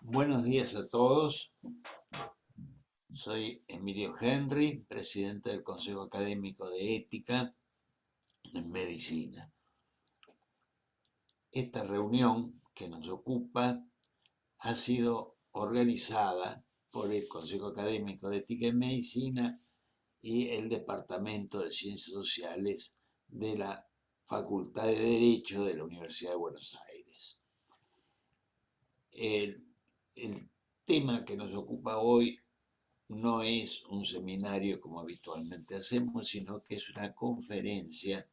Buenos días a todos. Soy Emilio Henry, presidente del Consejo Académico de Ética en Medicina. Esta reunión que nos ocupa ha sido organizada por el Consejo Académico de Ética en Medicina y el Departamento de Ciencias Sociales de la Facultad de Derecho de la Universidad de Buenos Aires. El tema que nos ocupa hoy no es un seminario como habitualmente hacemos, sino que es una conferencia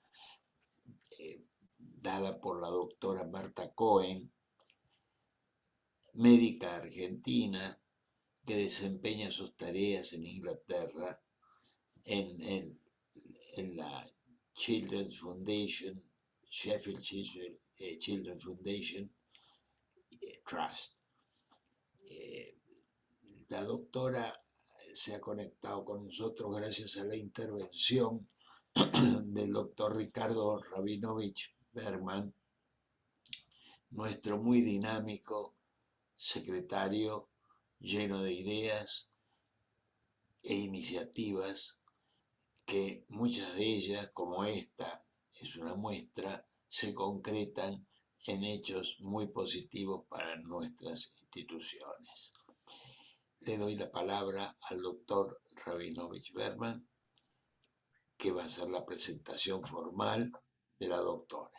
eh, dada por la doctora Marta Cohen, médica argentina que desempeña sus tareas en Inglaterra en la Children's Foundation, Sheffield Children's Foundation Trust. La doctora se ha conectado con nosotros gracias a la intervención del doctor Ricardo Rabinovich Berman, nuestro muy dinámico secretario lleno de ideas e iniciativas que muchas de ellas, como esta es una muestra, se concretan en hechos muy positivos para nuestras instituciones. Le doy la palabra al doctor Rabinovich Berman, que va a hacer la presentación formal de la doctora.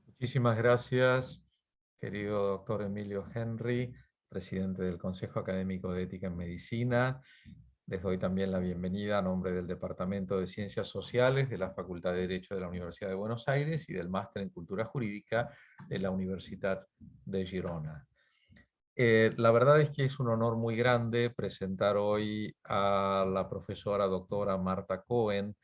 Muchísimas gracias, querido doctor Emilio Henry, presidente del Consejo Académico de Ética en Medicina. Les doy también la bienvenida a nombre del Departamento de Ciencias Sociales de la Facultad de Derecho de la Universidad de Buenos Aires y del Máster en Cultura Jurídica de la Universidad de Girona. La verdad es que es un honor muy grande presentar hoy a la profesora doctora Marta Cohen,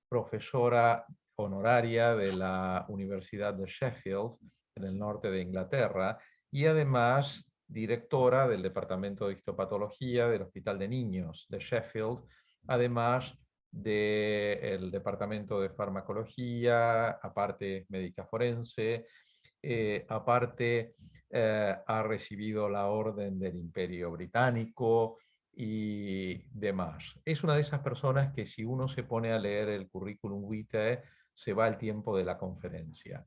profesora honoraria de la Universidad de Sheffield, en el norte de Inglaterra, y además directora del Departamento de Histopatología del Hospital de Niños de Sheffield, además del Departamento de Farmacología, aparte médica forense, aparte ha recibido la Orden del Imperio Británico, y demás. Es una de esas personas que si uno se pone a leer el currículum vitae, se va el tiempo de la conferencia.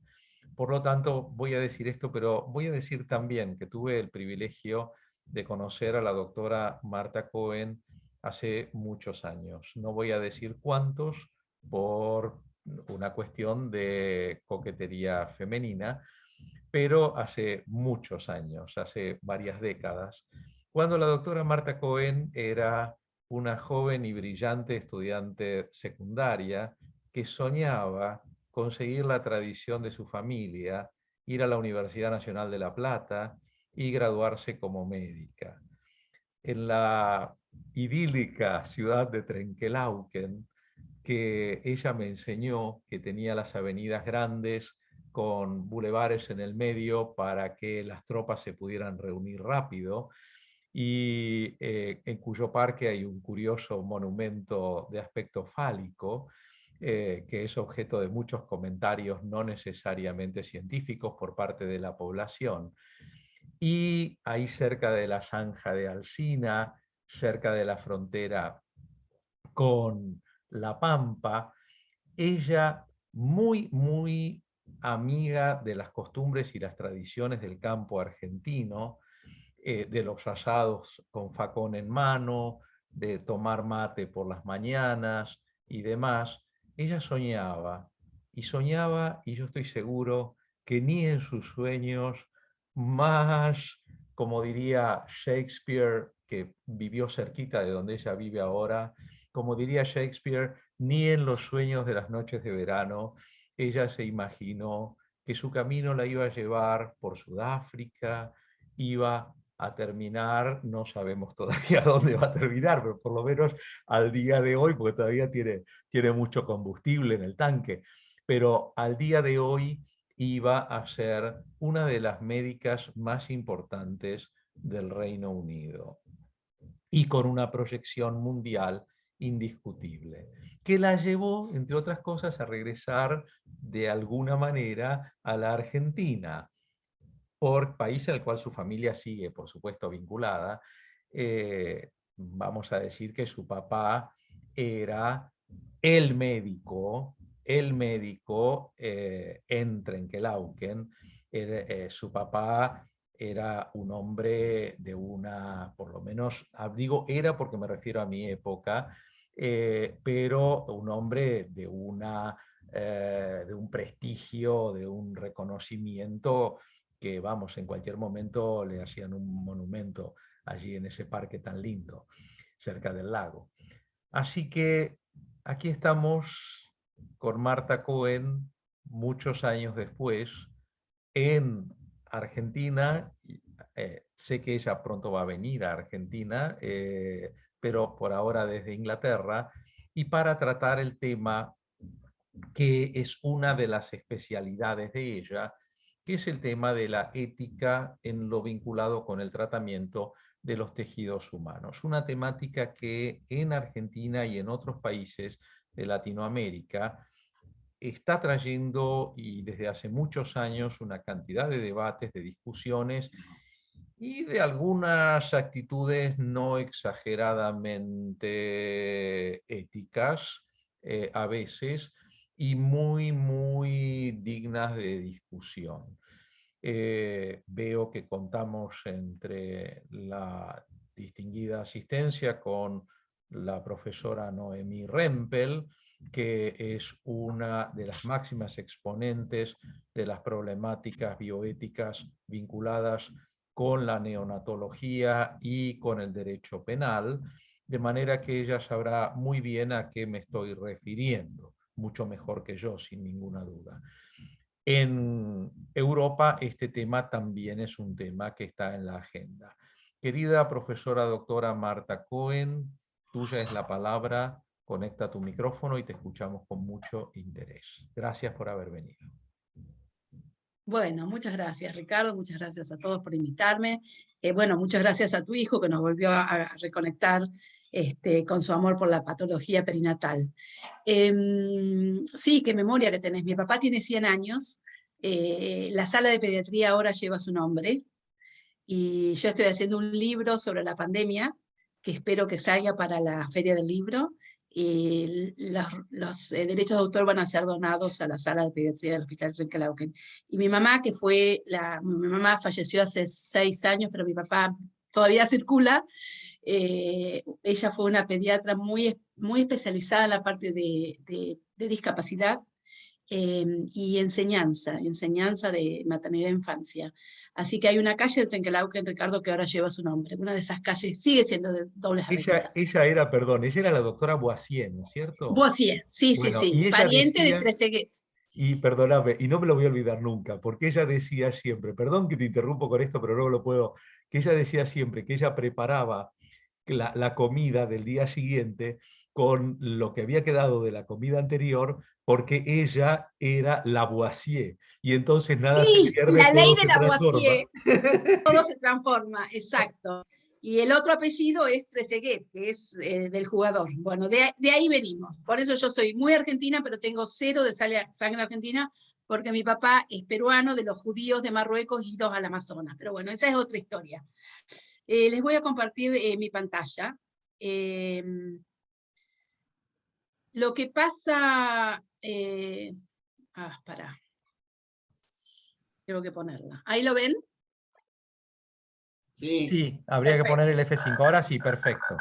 Por lo tanto, voy a decir esto, pero voy a decir también que tuve el privilegio de conocer a la doctora Marta Cohen hace muchos años. No voy a decir cuántos por una cuestión de coquetería femenina, pero hace muchos años, hace varias décadas, cuando la doctora Marta Cohen era una joven y brillante estudiante secundaria que soñaba conseguir la tradición de su familia, ir a la Universidad Nacional de La Plata y graduarse como médica. En la idílica ciudad de Trenquelauquen, que ella me enseñó que tenía las avenidas grandes con bulevares en el medio para que las tropas se pudieran reunir rápido, y en cuyo parque hay un curioso monumento de aspecto fálico, que es objeto de muchos comentarios no necesariamente científicos por parte de la población. Y ahí cerca de la zanja de Alsina, cerca de la frontera con La Pampa, ella muy amiga de las costumbres y las tradiciones del campo argentino, de los asados con facón en mano, de tomar mate por las mañanas y demás, ella soñaba, y yo estoy seguro que ni en sus sueños más, como diría Shakespeare, que vivió cerquita de donde ella vive ahora, como diría Shakespeare, ni en los sueños de las noches de verano, ella se imaginó que su camino la iba a llevar por Sudáfrica, iba a terminar, no sabemos todavía dónde va a terminar, pero por lo menos al día de hoy, porque todavía tiene mucho combustible en el tanque, pero al día de hoy iba a ser una de las médicas más importantes del Reino Unido y con una proyección mundial indiscutible, que la llevó, entre otras cosas, a regresar de alguna manera a la Argentina. por país en el cual su familia sigue, por supuesto, vinculada. Vamos a decir que su papá era el médico en Trenkelauken. Su papá era un hombre de una, por lo menos, digo era porque me refiero a mi época, pero un hombre de un prestigio, de un reconocimiento que, vamos, en cualquier momento le hacían un monumento allí en ese parque tan lindo, cerca del lago. Así que aquí estamos con Marta Cohen muchos años después en Argentina. Sé que ella pronto va a venir a Argentina, pero por ahora desde Inglaterra, y para tratar el tema que es una de las especialidades de ella, que es el tema de la ética en lo vinculado con el tratamiento de los tejidos humanos. Una temática que en Argentina y en otros países de Latinoamérica está trayendo, y desde hace muchos años, una cantidad de debates, de discusiones y de algunas actitudes no exageradamente éticas, a veces, y muy, muy dignas de discusión. Veo que contamos entre la distinguida asistencia con la profesora Noemí Rempel, que es una de las máximas exponentes de las problemáticas bioéticas vinculadas con la neonatología y con el derecho penal, de manera que ella sabrá muy bien a qué me estoy refiriendo, mucho mejor que yo, sin ninguna duda. En Europa este tema también es un tema que está en la agenda. Querida profesora doctora Marta Cohen, tuya es la palabra, conecta tu micrófono y te escuchamos con mucho interés. Gracias por haber venido. Bueno, muchas gracias, Ricardo, muchas gracias a todos por invitarme. Bueno, muchas gracias a tu hijo que nos volvió a reconectar con su amor por la patología perinatal. Sí, qué memoria que tenés. Mi papá tiene 100 años, la sala de pediatría ahora lleva su nombre, y yo estoy haciendo un libro sobre la pandemia, que espero que salga para la Feria del Libro, y los derechos de autor van a ser donados a la sala de pediatría del Hospital Trenkelauken. Y mi mamá, mi mamá falleció hace 6 años, pero mi papá todavía circula. Ella fue una pediatra muy, muy especializada en la parte de discapacidad, y enseñanza de maternidad e infancia. Así que hay una calle de Trenkelauken, Ricardo, que ahora lleva su nombre. Una de esas calles sigue siendo de dobles avenidas. Ella era la doctora Boissier, ¿no es cierto? Boissier, sí, Bueno, sí, y ella pariente decía, de Trezeguet. y perdóname, y no me lo voy a olvidar nunca, porque ella decía siempre, perdón que te interrumpo con esto, pero no lo puedo, que ella decía siempre que ella preparaba la comida del día siguiente con lo que había quedado de la comida anterior, porque ella era la Boissier, y entonces nada se Sí, pierde, la ley todo de se la transforma. Boissier, todo se transforma, exacto. Y el otro apellido es Trezeguet, que es del jugador. Bueno, de ahí venimos. Por eso yo soy muy argentina, pero tengo 0 de sangre argentina, porque mi papá es peruano, de los judíos de Marruecos idos al Amazonas. Pero bueno, esa es otra historia. Les voy a compartir mi pantalla. Lo que pasa... pará. Tengo que ponerla. ¿Ahí lo ven? Sí. Sí, habría que poner el F5. Ahora sí, perfecto.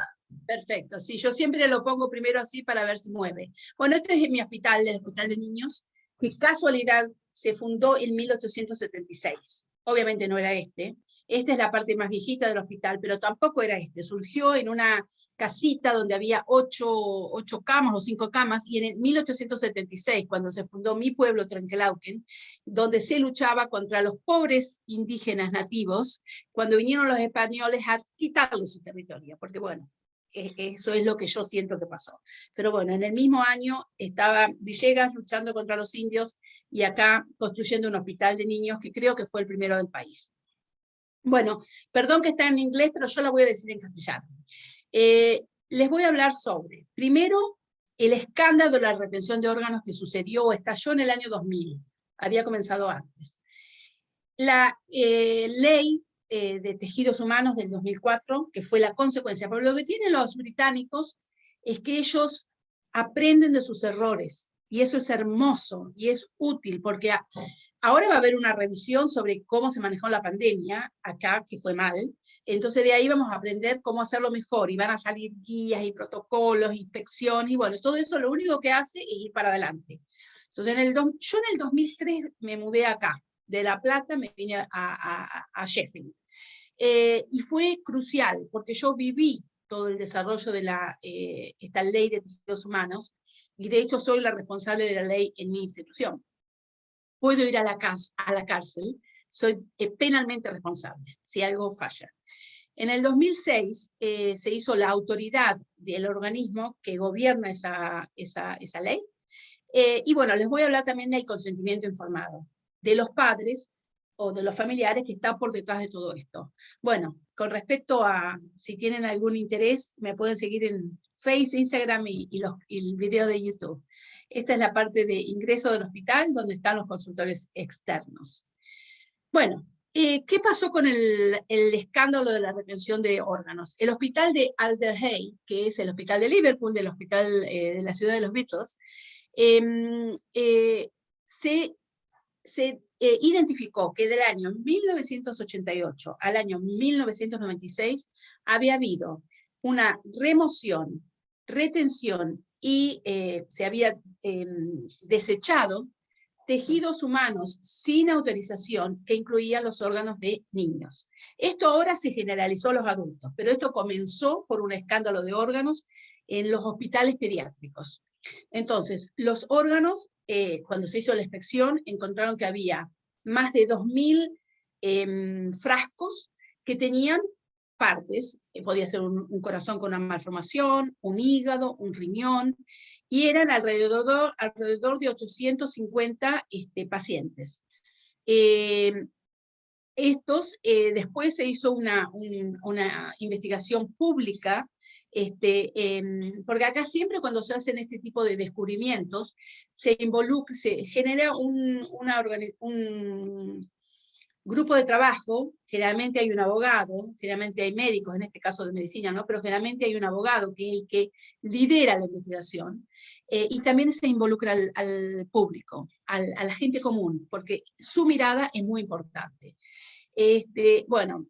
Perfecto, sí, yo siempre lo pongo primero así para ver si mueve. Bueno, este es mi hospital, el Hospital de Niños, que casualidad se fundó en 1876. Obviamente no era este. Esta es la parte más viejita del hospital, pero tampoco era este. Surgió en una casita donde había 8 camas o 5 camas, y en el 1876, cuando se fundó mi pueblo, Trenkelauken, donde se luchaba contra los pobres indígenas nativos, cuando vinieron los españoles a quitarles su territorio, porque bueno, eso es lo que yo siento que pasó. Pero bueno, en el mismo año estaba Villegas luchando contra los indios, y acá construyendo un hospital de niños que creo que fue el primero del país. Bueno, perdón que está en inglés, pero yo la voy a decir en castellano. Les voy a hablar sobre, primero, el escándalo de la retención de órganos que sucedió o estalló en el año 2000. Había comenzado antes. la ley de tejidos humanos del 2004, que fue la consecuencia. Pero lo que tienen los británicos es que ellos aprenden de sus errores, y eso es hermoso, y es útil, porque ahora va a haber una revisión sobre cómo se manejó la pandemia, acá, que fue mal. Entonces de ahí vamos a aprender cómo hacerlo mejor, y van a salir guías y protocolos, inspección, y bueno, todo eso lo único que hace es ir para adelante. Entonces yo en el 2003 me mudé acá, de La Plata me vine a Sheffield. Y fue crucial, porque yo viví todo el desarrollo de esta ley de tejidos humanos, y de hecho soy la responsable de la ley en mi institución. Puedo ir a la cárcel, soy penalmente responsable si algo falla. En el 2006 se hizo la autoridad del organismo que gobierna esa ley. Y bueno, les voy a hablar también del consentimiento informado, de los padres o de los familiares que están por detrás de todo esto. Bueno, con respecto a si tienen algún interés, me pueden seguir en Facebook, Instagram y el video de YouTube. Esta es la parte de ingreso del hospital, donde están los consultores externos. Bueno, ¿qué pasó con el escándalo de la retención de órganos? El hospital de Alderhay, que es el hospital de Liverpool, del hospital de la ciudad de los Beatles, se identificó que del año 1988 al año 1996 había habido una remoción, retención y se había desechado tejidos humanos sin autorización que incluían los órganos de niños. Esto ahora se generalizó a los adultos, pero esto comenzó por un escándalo de órganos en los hospitales pediátricos. Entonces, los órganos, cuando se hizo la inspección, encontraron que había más de 2.000 frascos que tenían partes, podía ser un corazón con una malformación, un hígado, un riñón, y eran alrededor de 850 pacientes. Después se hizo una investigación pública, porque acá siempre cuando se hacen este tipo de descubrimientos, se genera un grupo de trabajo. Generalmente hay un abogado, generalmente hay médicos, en este caso de medicina, ¿no? Pero generalmente hay un abogado que es el que lidera la investigación, y también se involucra al público, a la gente común, porque su mirada es muy importante. Bueno,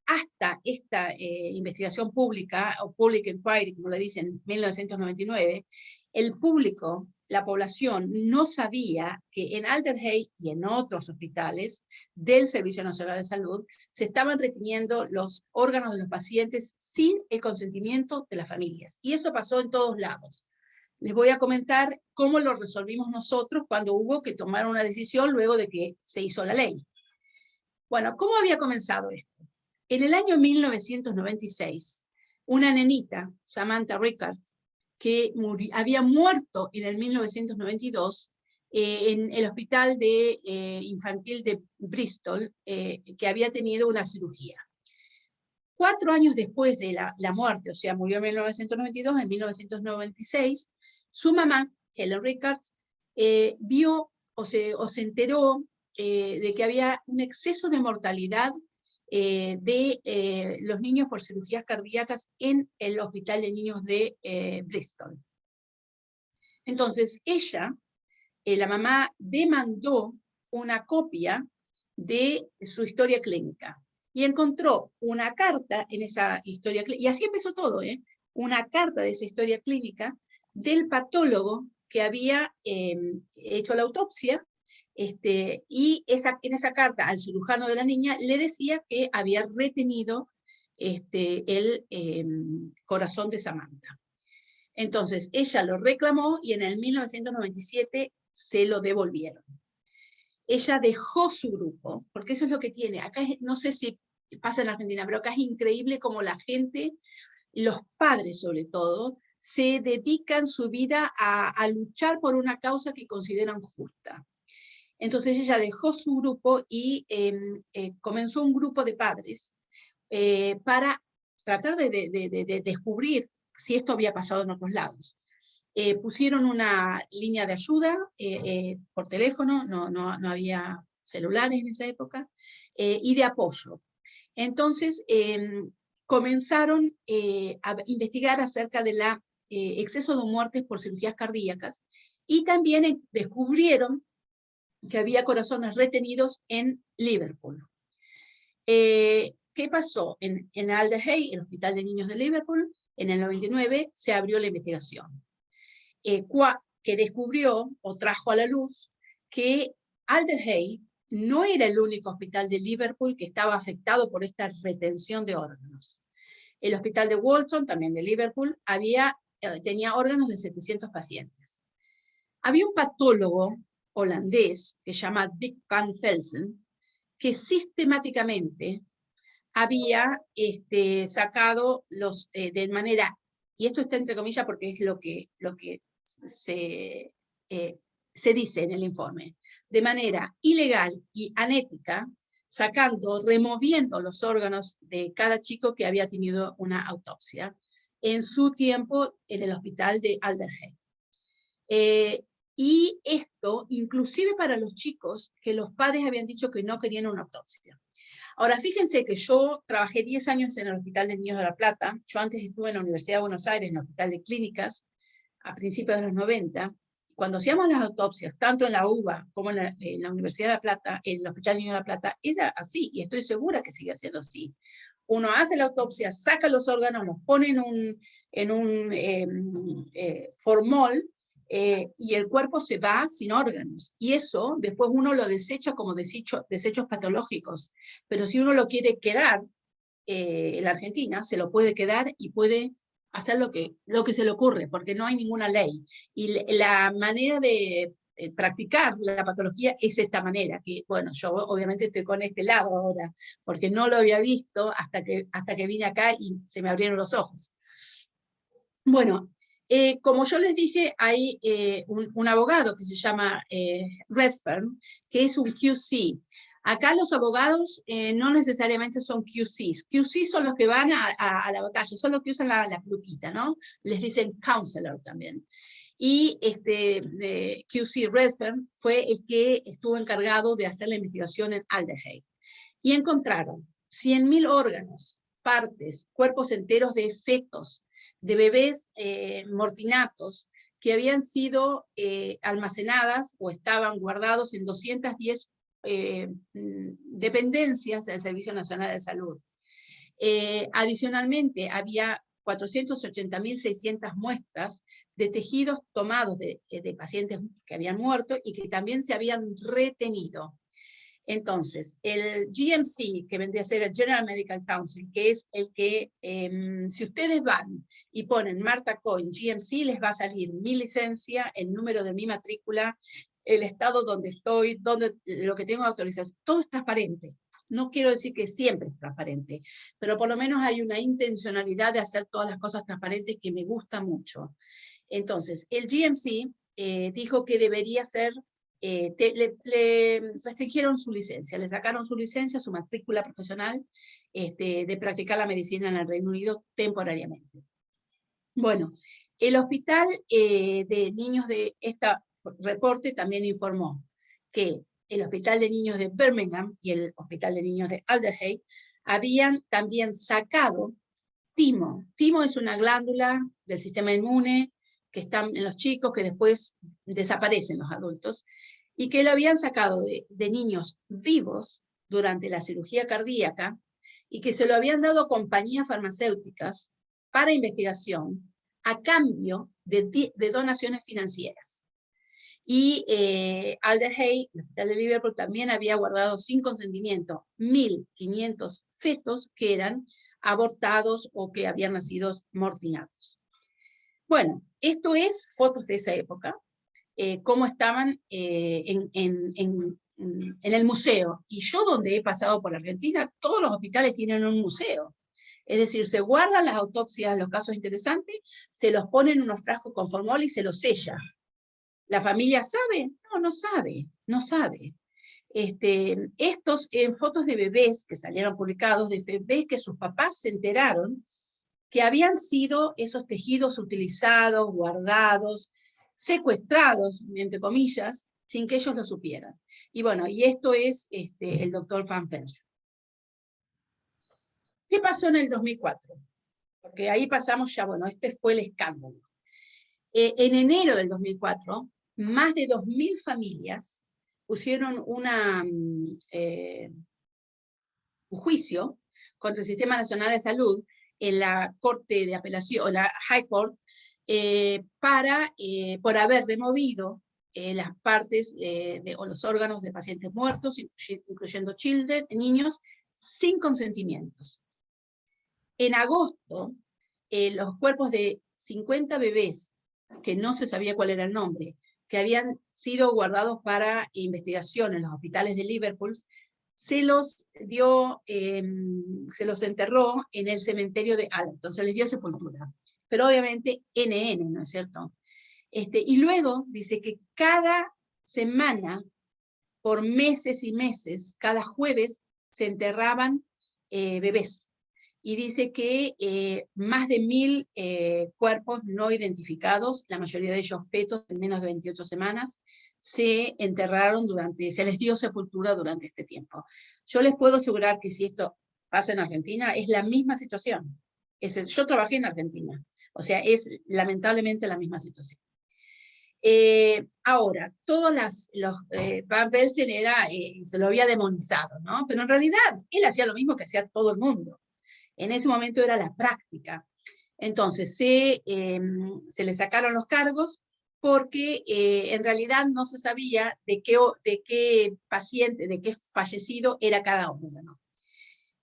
hasta esta investigación pública, o Public Inquiry, como le dicen, en 1999, el público, la población, no sabía que en Alderhay y en otros hospitales del Servicio Nacional de Salud se estaban reteniendo los órganos de los pacientes sin el consentimiento de las familias. Y eso pasó en todos lados. Les voy a comentar cómo lo resolvimos nosotros cuando hubo que tomar una decisión luego de que se hizo la ley. Bueno, ¿cómo había comenzado esto? En el año 1996, una nenita, Samantha Rickards, que había muerto en el 1992 en el hospital infantil de Bristol, que había tenido una cirugía. 4 años después de la muerte, o sea, murió en 1992, en 1996, su mamá, Helen Rickards, vio o se enteró de que había un exceso de mortalidad de los niños por cirugías cardíacas en el hospital de niños de Bristol. Entonces ella, la mamá, demandó una copia de su historia clínica y encontró una carta en esa historia clínica, y así empezó todo, una carta de esa historia clínica del patólogo que había hecho la autopsia. Y en esa carta al cirujano de la niña le decía que había retenido el corazón de Samantha. Entonces ella lo reclamó y en el 1997 se lo devolvieron. Ella dejó su grupo, porque eso es lo que tiene. Acá no sé si pasa en Argentina, pero acá es increíble cómo la gente, los padres sobre todo, se dedican su vida a luchar por una causa que consideran justa. Entonces ella dejó su grupo y comenzó un grupo de padres para tratar de descubrir si esto había pasado en otros lados. Pusieron una línea de ayuda por teléfono, no había celulares en esa época, y de apoyo. Entonces, comenzaron a investigar acerca del exceso de muertes por cirugías cardíacas, y también descubrieron que había corazones retenidos en Liverpool. ¿Qué pasó? En Alderhay, el Hospital de Niños de Liverpool, en el 99 se abrió la investigación, que descubrió o trajo a la luz que Alderhay no era el único hospital de Liverpool que estaba afectado por esta retención de órganos. El hospital de Walton, también de Liverpool, tenía órganos de 700 pacientes. Había un patólogo holandés que se llama Dick van Velzen, que sistemáticamente había sacado de manera, y esto está entre comillas porque es lo que se dice en el informe, de manera ilegal y anética, removiendo los órganos de cada chico que había tenido una autopsia en su tiempo en el hospital de Alderhay. Y esto, inclusive para los chicos que los padres habían dicho que no querían una autopsia. Ahora, fíjense que yo trabajé 10 años en el Hospital de Niños de La Plata. Yo antes estuve en la Universidad de Buenos Aires, en el Hospital de Clínicas, a principios de los 90. Cuando hacíamos las autopsias, tanto en la UBA como en la Universidad de La Plata, en el Hospital de Niños de La Plata, era así, y estoy segura que sigue siendo así. Uno hace la autopsia, saca los órganos, los pone en un formol, y el cuerpo se va sin órganos. Y eso después uno lo desecha como desechos patológicos. Pero si uno lo quiere quedar, en la Argentina, se lo puede quedar y puede hacer lo que se le ocurre, porque no hay ninguna ley. Y la manera de practicar la patología es esta manera, que bueno, yo obviamente estoy con este lado ahora, porque no lo había visto hasta que vine acá y se me abrieron los ojos. Bueno, como yo les dije, hay un abogado que se llama Redfern, que es un QC. Acá los abogados no necesariamente son QCs. QCs son los que van a la batalla, son los que usan la plutita, ¿no? Les dicen counselor también. Y QC Redfern fue el que estuvo encargado de hacer la investigación en Alderhay. Y encontraron 100.000 órganos, partes, cuerpos enteros de fetos, de bebés mortinatos, que habían sido almacenadas o estaban guardados en 210 dependencias del Servicio Nacional de Salud. Adicionalmente, había 480.600 muestras de tejidos tomados de pacientes que habían muerto y que también se habían retenido. Entonces, el GMC, que vendría a ser el General Medical Council, que es el que, si ustedes van y ponen Marta Cohen GMC, les va a salir mi licencia, el número de mi matrícula, el estado donde estoy, lo que tengo autorización, todo es transparente. No quiero decir que siempre es transparente, pero por lo menos hay una intencionalidad de hacer todas las cosas transparentes que me gusta mucho. Entonces, el GMC dijo que debería ser, le restringieron su licencia, le sacaron su licencia, su matrícula profesional de practicar la medicina en el Reino Unido temporariamente. Bueno, el hospital de niños de este reporte también informó que el Hospital de Niños de Birmingham y el Hospital de Niños de Alderhay habían también sacado timo. Timo es una glándula del sistema inmune que están en los chicos, que después desaparecen los adultos, y que lo habían sacado de niños vivos durante la cirugía cardíaca, y que se lo habían dado a compañías farmacéuticas para investigación, a cambio de donaciones financieras. Y Alderhay, el Hospital de Liverpool, también había guardado sin consentimiento 1.500 fetos que eran abortados o que habían nacido mortinados. Bueno, esto es fotos de esa época, cómo estaban en el museo. Y yo, donde he pasado por Argentina, todos los hospitales tienen un museo. Es decir, se guardan las autopsias, los casos interesantes, se los ponen en unos frascos con formol y se los sella. ¿La familia sabe? No, no sabe, no sabe. Estos en fotos de bebés que salieron publicados, de bebés que sus papás se enteraron que habían sido esos tejidos utilizados, guardados, secuestrados, entre comillas, sin que ellos lo supieran. Y bueno, y esto es el doctor Van Velzen. ¿Qué pasó en el 2004? Porque ahí pasamos ya, bueno, este fue el escándalo. En enero del 2004, más de 2.000 familias pusieron un juicio contra el Sistema Nacional de Salud en la Corte de Apelación, la High Court, por haber removido las partes o los órganos de pacientes muertos, incluyendo niños, sin consentimientos. En agosto, los cuerpos de 50 bebés, que no se sabía cuál era el nombre, que habían sido guardados para investigación en los hospitales de Liverpool, se los enterró en el cementerio de Allerton, se les dio sepultura. Pero obviamente NN, ¿no es cierto? Y luego dice que cada semana, por meses y meses, cada jueves, se enterraban bebés. Y dice que más de 1.000 cuerpos no identificados, la mayoría de ellos fetos en menos de 28 semanas, se enterraron se les dio sepultura durante este tiempo. Yo les puedo asegurar que si esto pasa en Argentina, es la misma situación. Yo trabajé en Argentina, o sea, es lamentablemente la misma situación. Ahora, Van Velzen se lo había demonizado, ¿no? Pero en realidad, él hacía lo mismo que hacía todo el mundo. En ese momento era la práctica. Entonces, se le sacaron los cargos porque en realidad no se sabía de qué paciente, de qué fallecido era cada órgano.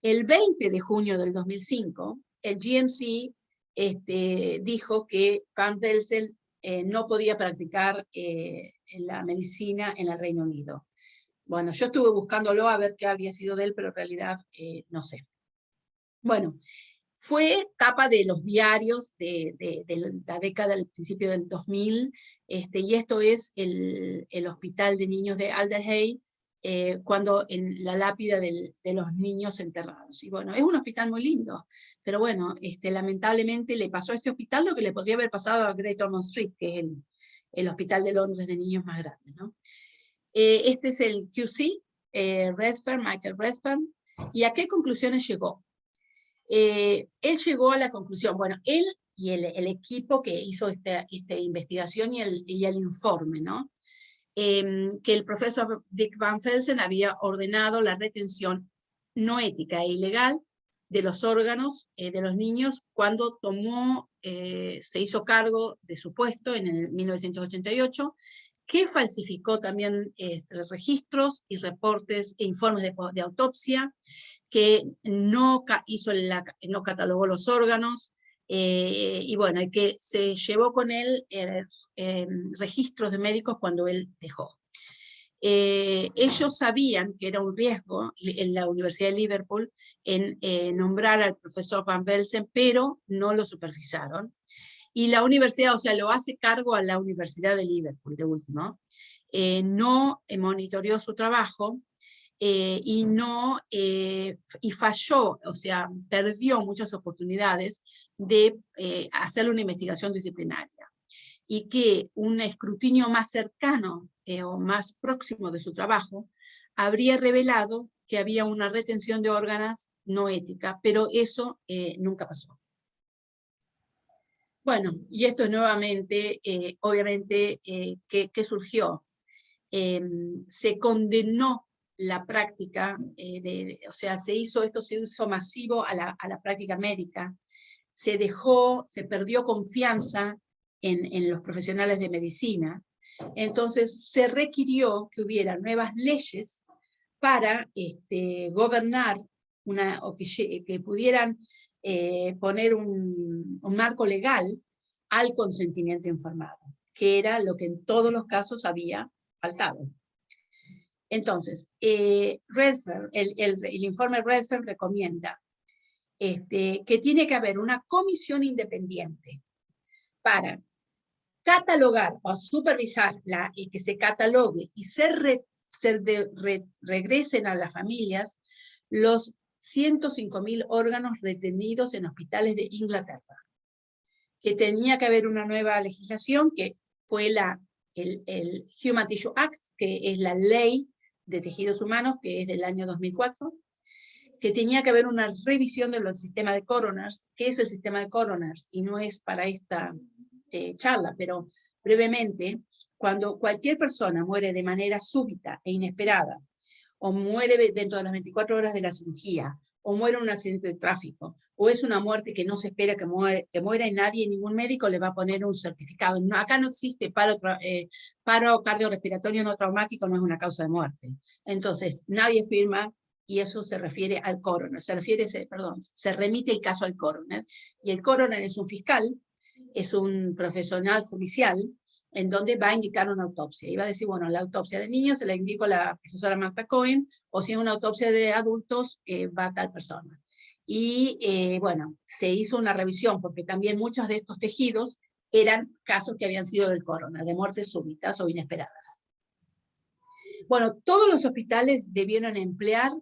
El 20 de junio del 2005, el GMC dijo que Van Velzen no podía practicar la medicina en el Reino Unido. Bueno, yo estuve buscándolo a ver qué había sido de él, pero en realidad no sé. Bueno, fue tapa de los diarios de la década del principio del 2000, y esto es el hospital de niños de Alderhay, cuando en la lápida de los niños enterrados. Y bueno, es un hospital muy lindo, pero bueno, lamentablemente le pasó a este hospital lo que le podría haber pasado a Great Ormond Street, que es el hospital de Londres de niños más grande, ¿no? Este es el QC, Michael Redfern, ¿y a qué conclusiones llegó? Él llegó a la conclusión, bueno, él y el equipo que hizo esta investigación y el informe, ¿no? Que el profesor Dick Van Velzen había ordenado la retención no ética e ilegal de los órganos de los niños cuando se hizo cargo de su puesto en el 1988, que falsificó también registros y reportes e informes de autopsia, que no catalogó los órganos, y bueno, y que se llevó con él registros de médicos cuando él dejó. Ellos sabían que era un riesgo en la Universidad de Liverpool en nombrar al profesor Van Velzen, pero no lo supervisaron. Y la universidad, o sea, lo hace cargo a la Universidad de Liverpool, de último, no monitoreó su trabajo, y falló, o sea, perdió muchas oportunidades de hacer una investigación disciplinaria. Y que un escrutinio más cercano o más próximo de su trabajo habría revelado que había una retención de órganos no ética, pero eso nunca pasó. Bueno, y esto nuevamente, obviamente, ¿qué surgió? Se condenó la práctica, o sea, se hizo masivo a la práctica médica, se perdió confianza en los profesionales de medicina, entonces se requirió que hubiera nuevas leyes para gobernar, o que pudieran poner un marco legal al consentimiento informado, que era lo que en todos los casos había faltado. Entonces, Redfern, el informe Redfern recomienda que tiene que haber una comisión independiente para catalogar o supervisar y que se catalogue y regresen a las familias los 105.000 órganos retenidos en hospitales de Inglaterra. Que tenía que haber una nueva legislación, que fue la el Human Tissue Act, que es la ley de tejidos humanos, que es del año 2004, que tenía que haber una revisión del sistema de coroners. ¿Qué es el sistema de coroners? Y no es para esta charla, pero brevemente, cuando cualquier persona muere de manera súbita e inesperada, o muere dentro de las 24 horas de la cirugía, o muere en un accidente de tráfico, o es una muerte que no se espera que muera y nadie, ningún médico le va a poner un certificado. No, acá no existe paro cardiorrespiratorio no traumático, no es una causa de muerte. Entonces, nadie firma, y eso se refiere al coroner, se remite el caso al coroner, y el coroner es un fiscal, es un profesional judicial, en donde va a indicar una autopsia. Y va a decir, bueno, la autopsia de niños se la indico a la profesora Marta Cohen, o si es una autopsia de adultos, va a tal persona. Y bueno, se hizo una revisión, porque también muchos de estos tejidos eran casos que habían sido del coroner, de muertes súbitas o inesperadas. Bueno, todos los hospitales debieron emplear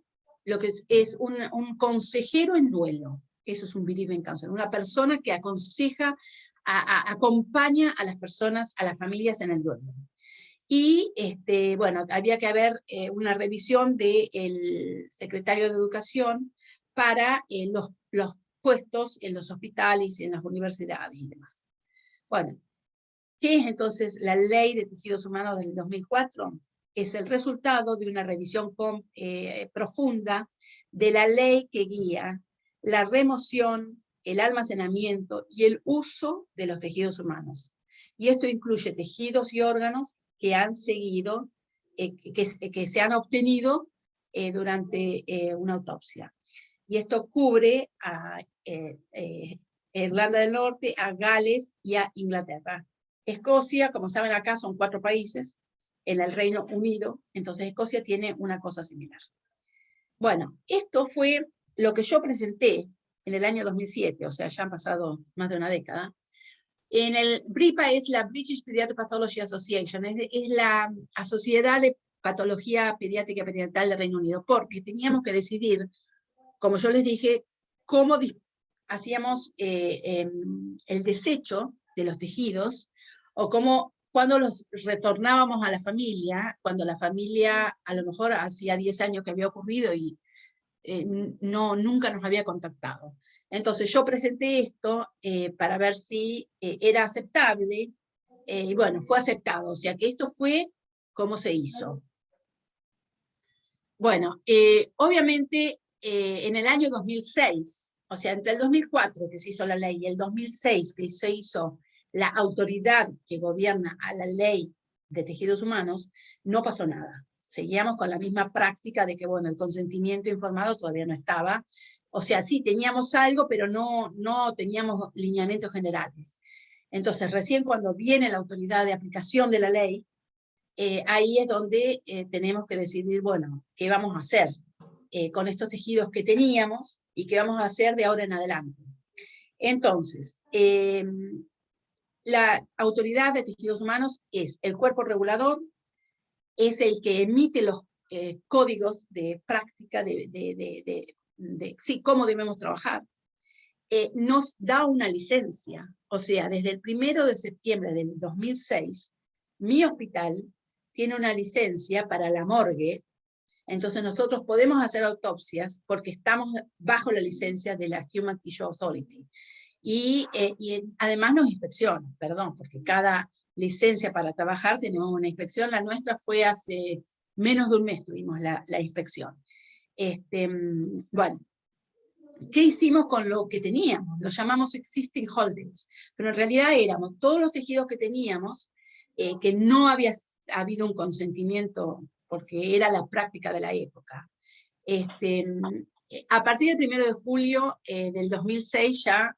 lo que es un consejero en duelo. Eso es un bereavement counselor, una persona que aconseja, acompaña a las personas, a las familias en el duelo. Y bueno, había que haber una revisión del secretario de Educación para los puestos en los hospitales, en las universidades y demás. Bueno, ¿qué es entonces la Ley de Tejidos Humanos del 2004? Es el resultado de una revisión profunda de la ley que guía la remoción, el almacenamiento y el uso de los tejidos humanos. Y esto incluye tejidos y órganos que han seguido, que se han obtenido durante una autopsia. Y esto cubre a Irlanda del Norte, a Gales y a Inglaterra. Escocia, como saben acá, son 4 países en el Reino Unido, entonces Escocia tiene una cosa similar. Bueno, esto fue lo que yo presenté en el año 2007, o sea, ya han pasado más de una década. En el BRIPA es la British Pediatric Pathology Association, es la Sociedad de Patología Pediátrica y Perinatal del Reino Unido, porque teníamos que decidir, como yo les dije, cómo hacíamos el desecho de los tejidos, o cuando los retornábamos a la familia, cuando la familia a lo mejor hacía 10 años que había ocurrido y nunca nos había contactado. Entonces yo presenté esto para ver si era aceptable, y bueno, fue aceptado, o sea que esto fue como se hizo. Bueno, obviamente en el año 2006, o sea, entre el 2004 que se hizo la ley y el 2006 que se hizo la autoridad que gobierna a la ley de tejidos humanos, no pasó nada. Seguíamos con la misma práctica de que, bueno, el consentimiento informado todavía no estaba. O sea, sí, teníamos algo, pero no teníamos lineamientos generales. Entonces, recién cuando viene la autoridad de aplicación de la ley, ahí es donde tenemos que decidir, bueno, ¿qué vamos a hacer con estos tejidos que teníamos y qué vamos a hacer de ahora en adelante? Entonces, la autoridad de tejidos humanos es el cuerpo regulador, es el que emite los códigos de práctica sí, cómo debemos trabajar. Nos da una licencia, o sea, desde el 1 de septiembre del 2006, mi hospital tiene una licencia para la morgue, entonces nosotros podemos hacer autopsias porque estamos bajo la licencia de la Human Tissue Authority. Y además nos inspeccionan, porque cada licencia para trabajar tenemos una inspección. La nuestra fue hace menos de un mes, tuvimos la inspección. Bueno, ¿qué hicimos con lo que teníamos? Lo llamamos existing holdings, pero en realidad éramos todos los tejidos que teníamos, que no había habido un consentimiento, porque era la práctica de la época. A partir del 1 de julio del 2006 ya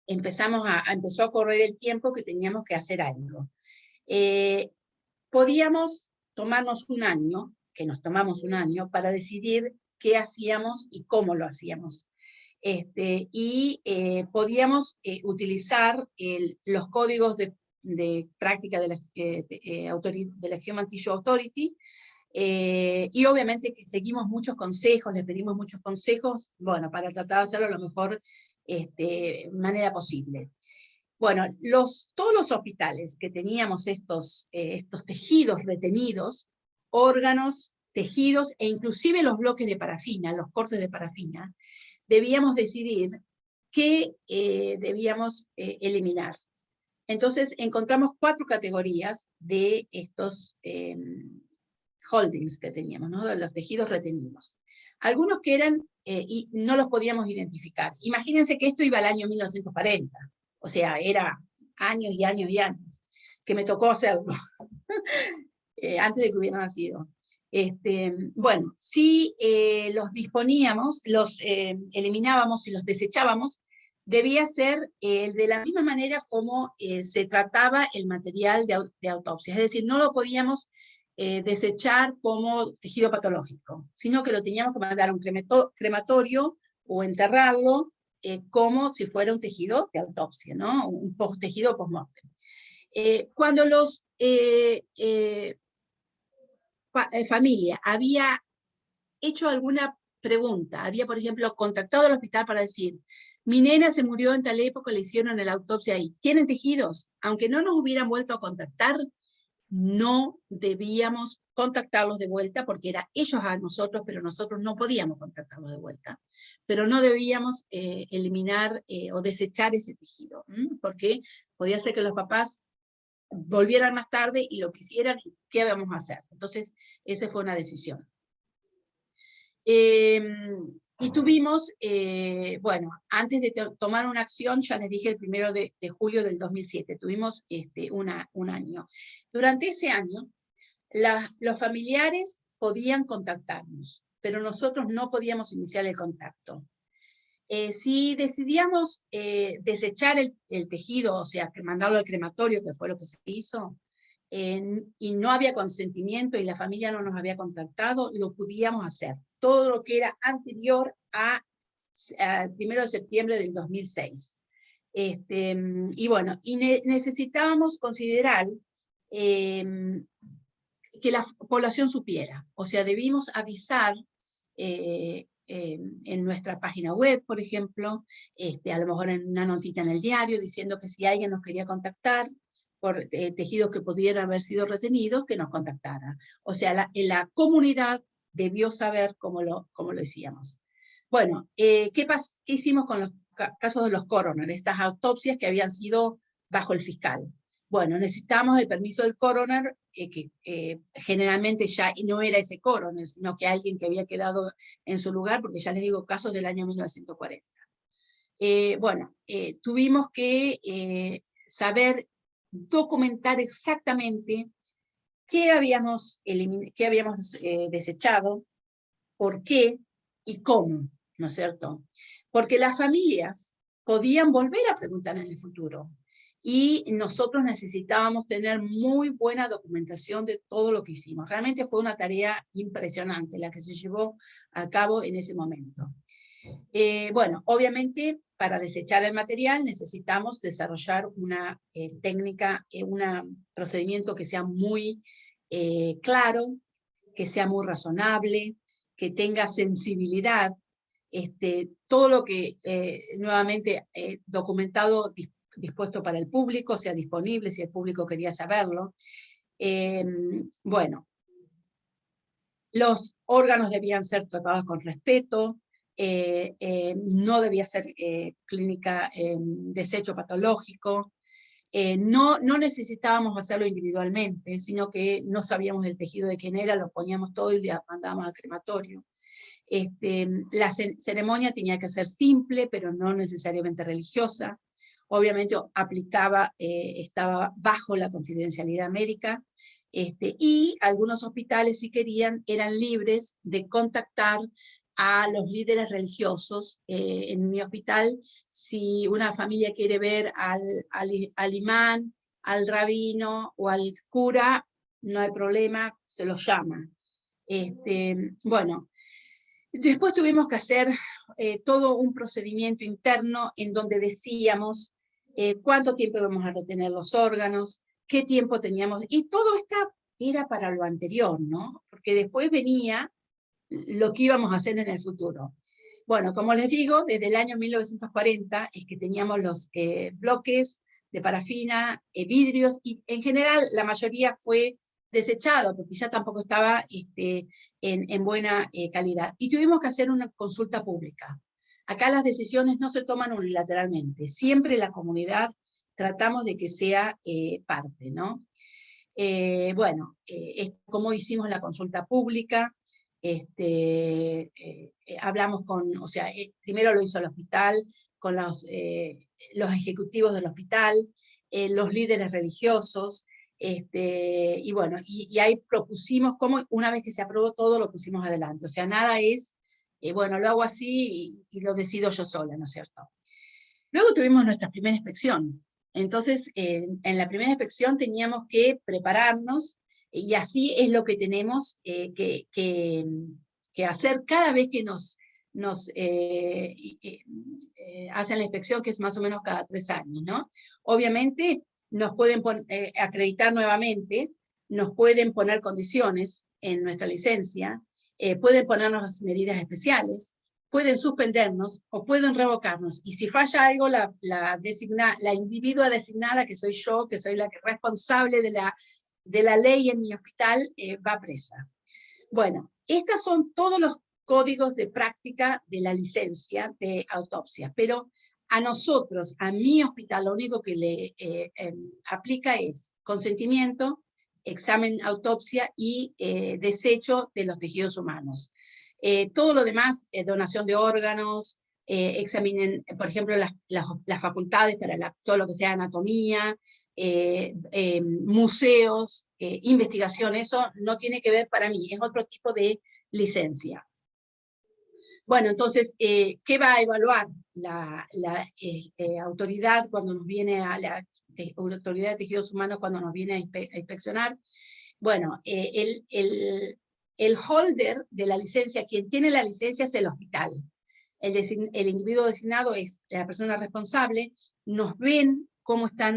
empezó a correr el tiempo que teníamos que hacer algo. Podíamos tomarnos un año, que nos tomamos un año, para decidir qué hacíamos y cómo lo hacíamos. Podíamos utilizar los códigos de práctica de la Human Tissue Authority, y obviamente que seguimos muchos consejos, les pedimos muchos consejos, bueno, para tratar de hacerlo lo mejor manera posible. Bueno, todos los hospitales que teníamos estos tejidos retenidos, órganos, tejidos, e inclusive los bloques de parafina, los cortes de parafina, debíamos decidir qué debíamos eliminar. Entonces encontramos 4 categorías de estos holdings que teníamos, ¿no? De los tejidos retenidos. Algunos que eran, y no los podíamos identificar. Imagínense que esto iba al año 1940, o sea, era años y años y años, que me tocó hacerlo, antes de que hubiera nacido. Bueno, si los disponíamos, los eliminábamos y los desechábamos, debía ser de la misma manera como se trataba el material de autopsia. Es decir, no lo podíamos desechar como tejido patológico, sino que lo teníamos que mandar a un crematorio o enterrarlo como si fuera un tejido de autopsia, ¿no? Un tejido post-mortem. Cuando los familia había hecho alguna pregunta, había, por ejemplo, contactado al hospital para decir, mi nena se murió en tal época, le hicieron la autopsia ahí, ¿tienen tejidos? Aunque no nos hubieran vuelto a contactar, no debíamos contactarlos de vuelta, porque era ellos a nosotros, pero nosotros no podíamos contactarlos de vuelta. Pero no debíamos eliminar o desechar ese tejido, porque podía ser que los papás volvieran más tarde y lo quisieran, y ¿qué vamos a hacer? Entonces, esa fue una decisión. Y tuvimos, bueno, antes de tomar una acción, ya les dije, el 1 de julio del 2007, tuvimos un año. Durante ese año, los familiares podían contactarnos, pero nosotros no podíamos iniciar el contacto. Si decidíamos desechar el tejido, o sea, mandarlo al crematorio, que fue lo que se hizo, y no había consentimiento y la familia no nos había contactado, lo podíamos hacer. Todo lo que era anterior al 1 de septiembre del 2006. Y bueno, necesitábamos considerar que la población supiera, o sea, debimos avisar en nuestra página web, por ejemplo, a lo mejor en una notita en el diario, diciendo que si alguien nos quería contactar por tejidos que pudieran haber sido retenidos, que nos contactara. O sea, la comunidad debió saber cómo lo hacíamos. Bueno, ¿qué hicimos con los casos de los coroner, estas autopsias que habían sido bajo el fiscal? Bueno, necesitamos el permiso del coroner, que generalmente ya no era ese coroner, sino que alguien que había quedado en su lugar, porque ya les digo, casos del año 1940. Bueno, tuvimos que saber documentar exactamente qué habíamos desechado, por qué y cómo, ¿no es cierto? Porque las familias podían volver a preguntar en el futuro, y nosotros necesitábamos tener muy buena documentación de todo lo que hicimos. Realmente fue una tarea impresionante la que se llevó a cabo en ese momento. Bueno, obviamente, para desechar el material necesitamos desarrollar una técnica, un procedimiento que sea muy claro, que sea muy razonable, que tenga sensibilidad, todo lo que nuevamente documentado, dispuesto para el público, sea disponible si el público quería saberlo. Bueno, los órganos debían ser tratados con respeto, no debía ser clínica desecho patológico, no necesitábamos hacerlo individualmente, sino que no sabíamos el tejido de quién era, lo poníamos todo y le mandábamos al crematorio. La ceremonia tenía que ser simple, pero no necesariamente religiosa. Obviamente estaba bajo la confidencialidad médica, y algunos hospitales, si querían, eran libres de contactar a los líderes religiosos. En mi hospital, si una familia quiere ver al imán, al rabino o al cura, no hay problema, se los llama. Bueno, después tuvimos que hacer todo un procedimiento interno en donde decíamos cuánto tiempo íbamos a retener los órganos, qué tiempo teníamos, y todo esto era para lo anterior, ¿no? Porque después venía lo que íbamos a hacer en el futuro. Bueno, como les digo, desde el año 1940 es que teníamos los bloques de parafina, vidrios, y en general la mayoría fue desechado, porque ya tampoco estaba en buena calidad. Y tuvimos que hacer una consulta pública. Acá las decisiones no se toman unilateralmente, siempre la comunidad tratamos de que sea parte, ¿no? Bueno, ¿cómo hicimos la consulta pública? Hablamos con, o sea, primero lo hizo el hospital, con los ejecutivos del hospital, los líderes religiosos, y bueno, y ahí propusimos cómo, una vez que se aprobó todo, lo pusimos adelante. O sea, nada es, bueno, lo hago así y lo decido yo sola, ¿no es cierto? Luego tuvimos nuestra primera inspección. Entonces, en la primera inspección teníamos que prepararnos, y así es lo que tenemos que hacer cada vez que nos hacen la inspección, que es más o menos cada 3 años, ¿no? Obviamente nos pueden acreditar nuevamente, nos pueden poner condiciones en nuestra licencia, pueden ponernos medidas especiales, pueden suspendernos o pueden revocarnos. Y si falla algo, la individua designada, que soy yo, que soy la responsable de la ley en mi hospital, va presa. Bueno, estos son todos los códigos de práctica de la licencia de autopsia, pero a nosotros, a mi hospital, lo único que le aplica es consentimiento, examen autopsia y desecho de los tejidos humanos. Todo lo demás, donación de órganos, examinen, por ejemplo, las facultades para todo lo que sea anatomía, museos, investigación, eso no tiene que ver para mí, es otro tipo de licencia. Bueno, entonces, ¿qué va a evaluar la autoridad cuando nos viene a la autoridad de tejidos humanos cuando nos viene a inspeccionar? Bueno, el holder de la licencia, quien tiene la licencia es el hospital. El individuo designado es la persona responsable. Nos ven cómo está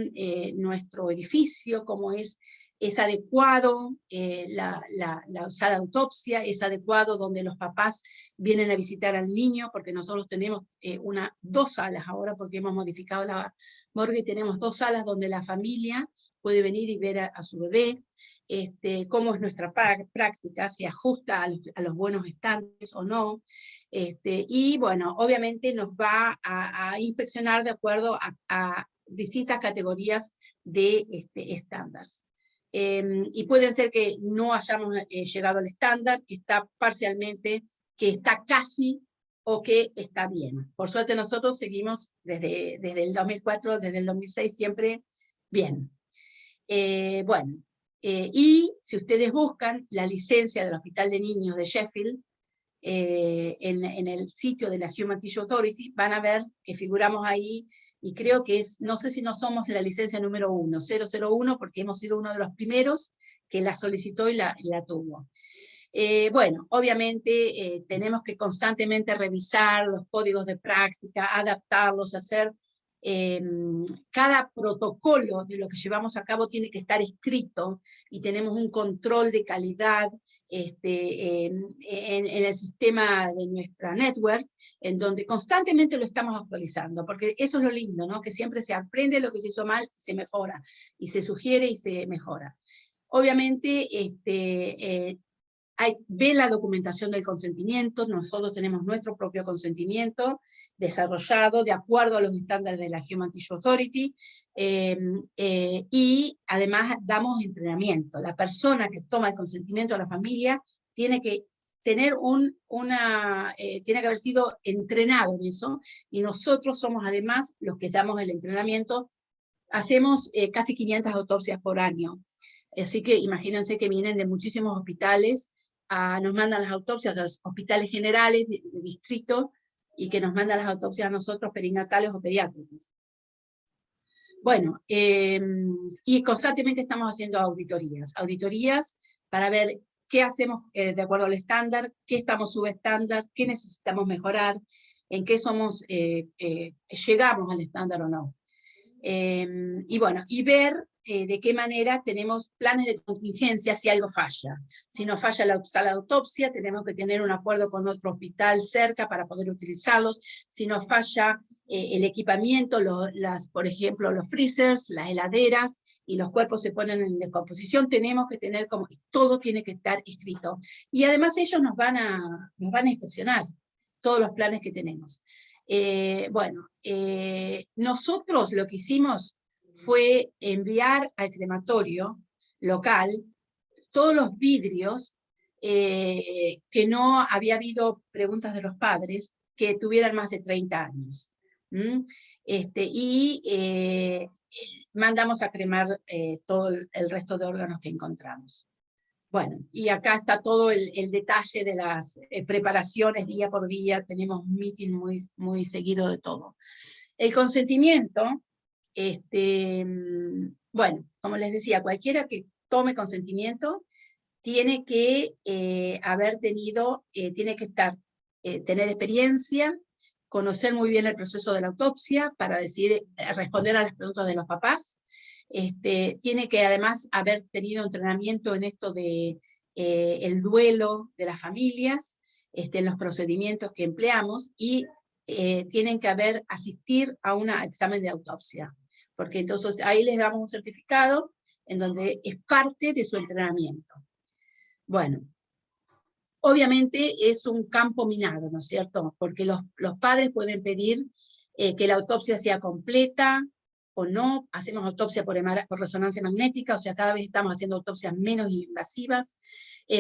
nuestro edificio, cómo es adecuado la sala de autopsia, es adecuado donde los papás vienen a visitar al niño, porque nosotros tenemos 2 salas ahora, porque hemos modificado la morgue, y tenemos 2 salas donde la familia puede venir y ver a su bebé. Cómo es nuestra práctica, se ajusta a los buenos estándares o no, y bueno, obviamente nos va a inspeccionar de acuerdo a distintas categorías de estándares. Y pueden ser que no hayamos llegado al estándar, que está parcialmente, que está casi, o que está bien. Por suerte nosotros seguimos desde el 2004, desde el 2006, siempre bien. Bueno, y si ustedes buscan la licencia del Hospital de Niños de Sheffield, en el sitio de la Human Tissue Authority, van a ver que figuramos ahí, y creo que es, no sé si no somos la licencia número 001, porque hemos sido uno de los primeros que la solicitó y la tuvo. Bueno, obviamente tenemos que constantemente revisar los códigos de práctica, adaptarlos, hacer cada protocolo de lo que llevamos a cabo tiene que estar escrito, y tenemos un control de calidad en el sistema de nuestra network, en donde constantemente lo estamos actualizando, porque eso es lo lindo, ¿no? Que siempre se aprende lo que se hizo mal, se mejora, y se sugiere y se mejora. Obviamente, ve la documentación del consentimiento. Nosotros tenemos nuestro propio consentimiento desarrollado de acuerdo a los estándares de la Human Tissue Authority, y además damos entrenamiento. La persona que toma el consentimiento de la familia tiene que tener tiene que haber sido entrenado en eso, y nosotros somos además los que damos el entrenamiento. Hacemos casi 500 autopsias por año, así que imagínense que vienen de muchísimos hospitales. Nos mandan las autopsias de los hospitales generales de distrito, y que nos mandan las autopsias a nosotros, perinatales o pediátricas. Bueno, y constantemente estamos haciendo auditorías para ver qué hacemos de acuerdo al estándar, qué estamos subestándar, qué necesitamos mejorar, en qué llegamos al estándar o no. Y bueno, y ver de qué manera tenemos planes de contingencia si algo falla. Si nos falla la sala de autopsia, tenemos que tener un acuerdo con otro hospital cerca para poder utilizarlos. Si nos falla el equipamiento, por ejemplo, los freezers, las heladeras, y los cuerpos se ponen en descomposición, tenemos que tener todo tiene que estar escrito. Y además ellos nos van a inspeccionar todos los planes que tenemos. Nosotros lo que hicimos fue enviar al crematorio local todos los vidrios que no había habido preguntas de los padres que tuvieran más de 30 años. Mandamos a cremar todo el resto de órganos que encontramos. Bueno, y acá está todo el detalle de las preparaciones día por día, tenemos un meeting muy seguido de todo. El consentimiento, bueno, como les decía, cualquiera que tome consentimiento tiene que tener experiencia, conocer muy bien el proceso de la autopsia para responder a las preguntas de los papás. Tiene que además haber tenido entrenamiento en esto de el duelo de las familias, en los procedimientos que empleamos, y tienen que asistir a un examen de autopsia, porque entonces ahí les damos un certificado en donde es parte de su entrenamiento. Bueno, obviamente es un campo minado, ¿no es cierto? Porque los padres pueden pedir que la autopsia sea completa o no. Hacemos autopsia por resonancia magnética, o sea, cada vez estamos haciendo autopsias menos invasivas.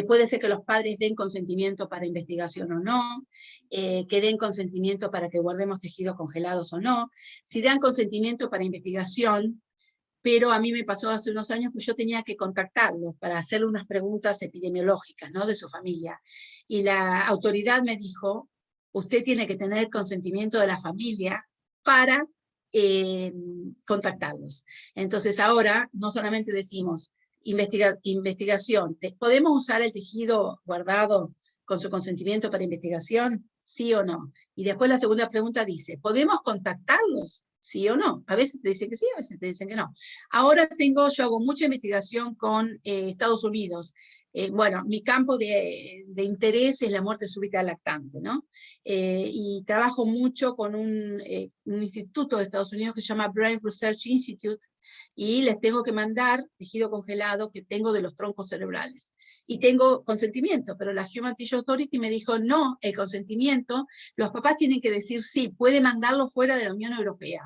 Puede ser que los padres den consentimiento para investigación o no, que den consentimiento para que guardemos tejidos congelados o no. Si dan consentimiento para investigación, pero a mí me pasó hace unos años que yo tenía que contactarlos para hacerle unas preguntas epidemiológicas, ¿no?, de su familia. Y la autoridad me dijo, usted tiene que tener consentimiento de la familia para contactarlos. Entonces ahora no solamente decimos investigación, ¿podemos usar el tejido guardado con su consentimiento para investigación? ¿Sí o no? Y después la segunda pregunta dice, ¿podemos contactarlos? ¿Sí o no? A veces te dicen que sí, a veces te dicen que no. Ahora yo hago mucha investigación con Estados Unidos. Bueno, mi campo de interés es la muerte súbita lactante, ¿no? Y trabajo mucho con un instituto de Estados Unidos que se llama Brain Research Institute, y les tengo que mandar tejido congelado que tengo de los troncos cerebrales. Y tengo consentimiento, pero la Human Tissue Authority me dijo, no, el consentimiento, los papás tienen que decir sí, puede mandarlo fuera de la Unión Europea.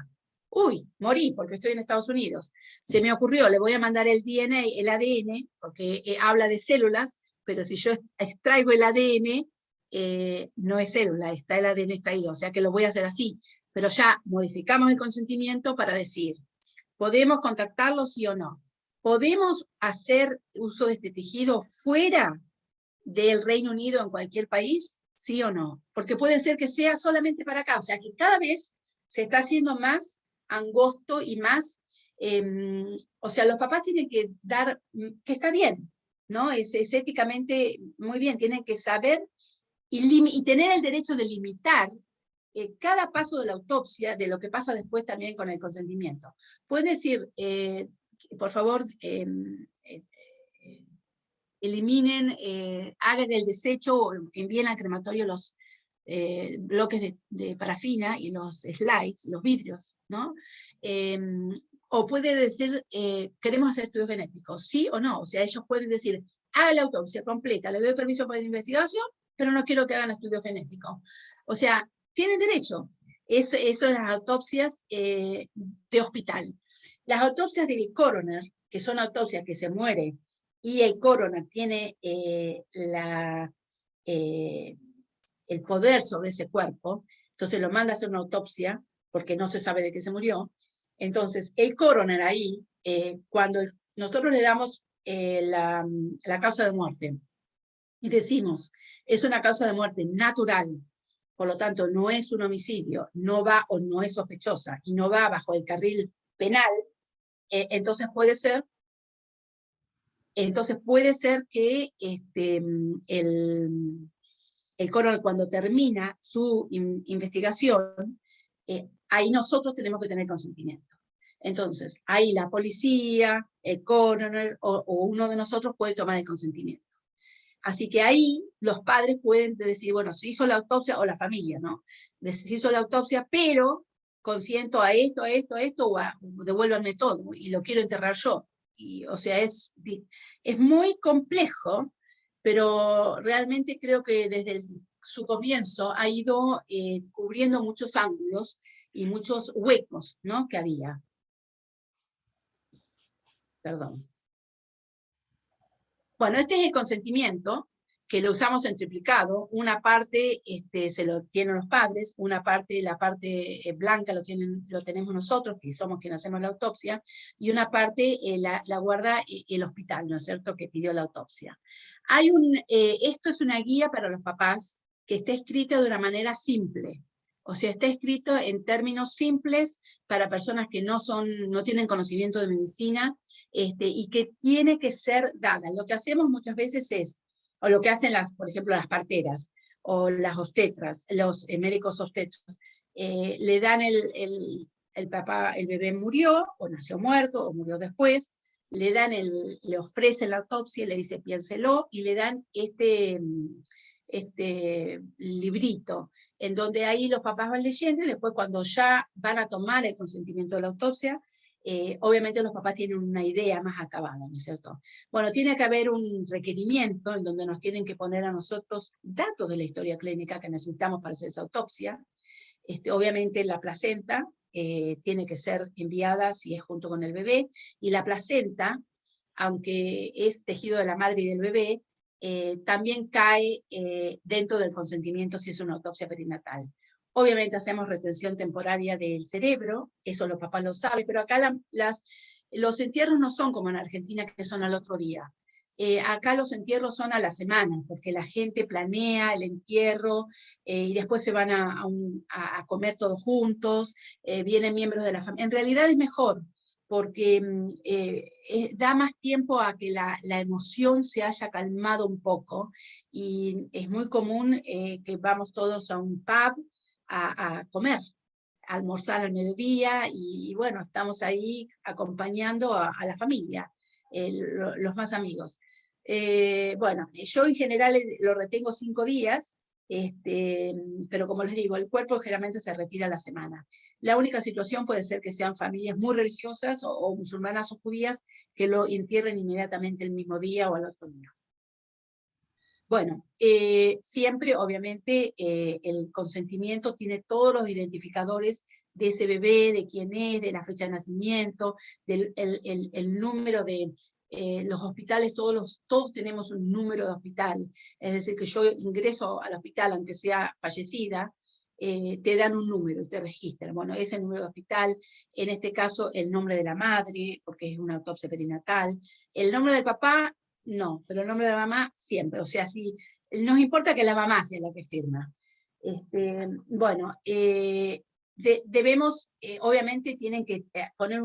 Uy, morí porque estoy en Estados Unidos. Se me ocurrió, le voy a mandar el DNA, el ADN, porque habla de células, pero si yo extraigo el ADN, no es célula, está el ADN extraído, o sea que lo voy a hacer así. Pero ya modificamos el consentimiento para decir, ¿podemos contactarlo sí o no? ¿Podemos hacer uso de este tejido fuera del Reino Unido en cualquier país? ¿Sí o no? Porque puede ser que sea solamente para acá, o sea que cada vez se está haciendo más angosto y más, o sea, los papás tienen que dar, que está bien, ¿no? Es éticamente muy bien, tienen que saber y tener el derecho de limitar cada paso de la autopsia, de lo que pasa después también con el consentimiento. Pueden decir, por favor, eliminen, hagan el desecho, o envíen al crematorio los bloques de parafina y los slides, los vidrios, ¿no? O puede decir, queremos hacer estudios genéticos, ¿sí o no? O sea, ellos pueden decir, haga la autopsia completa, le doy permiso para la investigación, pero no quiero que hagan estudios genéticos. O sea, tienen derecho. Eso es las autopsias de hospital. Las autopsias del coroner, que son autopsias que se muere, y el coroner tiene el poder sobre ese cuerpo, entonces lo manda a hacer una autopsia, porque no se sabe de qué se murió. Entonces, el coroner ahí, cuando nosotros le damos la causa de muerte, y decimos, es una causa de muerte natural, por lo tanto no es un homicidio, no va o no es sospechosa, y no va bajo el carril penal, entonces puede ser que el coroner, cuando termina su investigación, ahí nosotros tenemos que tener consentimiento. Entonces, ahí la policía, el coroner o uno de nosotros puede tomar el consentimiento. Así que ahí los padres pueden decir, bueno, se hizo la autopsia, o la familia, ¿no? Se hizo la autopsia, pero consiento a esto, o devuélvanme todo, y lo quiero enterrar yo. Y, o sea, es muy complejo, pero realmente creo que desde su comienzo ha ido cubriendo muchos ángulos y muchos huecos, ¿no?, que había. Perdón. Bueno, este es el consentimiento, que lo usamos en triplicado. Una parte se lo tienen los padres, una parte, la parte blanca lo tenemos nosotros, que somos quienes hacemos la autopsia, y una parte la guarda el hospital, ¿no es cierto?, que pidió la autopsia. Esto es una guía para los papás que está escrita de una manera simple. O sea, está escrito en términos simples para personas que no tienen conocimiento de medicina, y que tiene que ser dada. Lo que hacemos muchas veces es, o lo que hacen, por ejemplo, las parteras, o las obstetras, los médicos obstetras, le dan el bebé murió, o nació muerto, o murió después, le ofrecen la autopsia, le dice piénselo, y le dan este librito, en donde ahí los papás van leyendo, y después cuando ya van a tomar el consentimiento de la autopsia, obviamente los papás tienen una idea más acabada, ¿no es cierto? Bueno, tiene que haber un requerimiento en donde nos tienen que poner a nosotros datos de la historia clínica que necesitamos para hacer esa autopsia. Obviamente la placenta tiene que ser enviada si es junto con el bebé, y la placenta, aunque es tejido de la madre y del bebé, también cae dentro del consentimiento si es una autopsia perinatal. Obviamente hacemos retención temporaria del cerebro, eso los papás lo saben, pero acá los entierros no son como en Argentina, que son al otro día. Acá los entierros son a la semana, porque la gente planea el entierro, y después se van a comer todos juntos, vienen miembros de la familia. En realidad es mejor, porque da más tiempo a que la emoción se haya calmado un poco, y es muy común que vamos todos a un pub a comer, a almorzar al mediodía, y bueno, estamos ahí acompañando a la familia, los más amigos. Bueno, yo en general lo retengo 5 días, pero como les digo, el cuerpo generalmente se retira a la semana. La única situación puede ser que sean familias muy religiosas, o musulmanas o judías, que lo entierren inmediatamente el mismo día o al otro día. Bueno, siempre, obviamente, el consentimiento tiene todos los identificadores de ese bebé, de quién es, de la fecha de nacimiento, el número de los hospitales, todos tenemos un número de hospital. Es decir, que yo ingreso al hospital, aunque sea fallecida, te dan un número y te registran. Bueno, ese número de hospital, en este caso el nombre de la madre, porque es una autopsia perinatal, el nombre del papá, no, pero el nombre de la mamá siempre. O sea, si nos importa que la mamá sea la que firma. Bueno, debemos, obviamente tienen que poner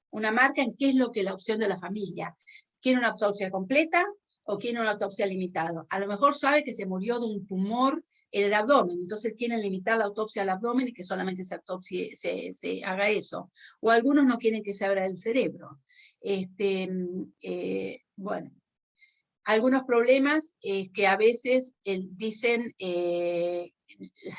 una marca en qué es lo que la opción de la familia. ¿Quiere una autopsia completa o quiere una autopsia limitada? A lo mejor sabe que se murió de un tumor en el abdomen, entonces quieren limitar la autopsia al abdomen y que solamente se haga eso. O algunos no quieren que se abra el cerebro. Bueno, algunos problemas que a veces dicen,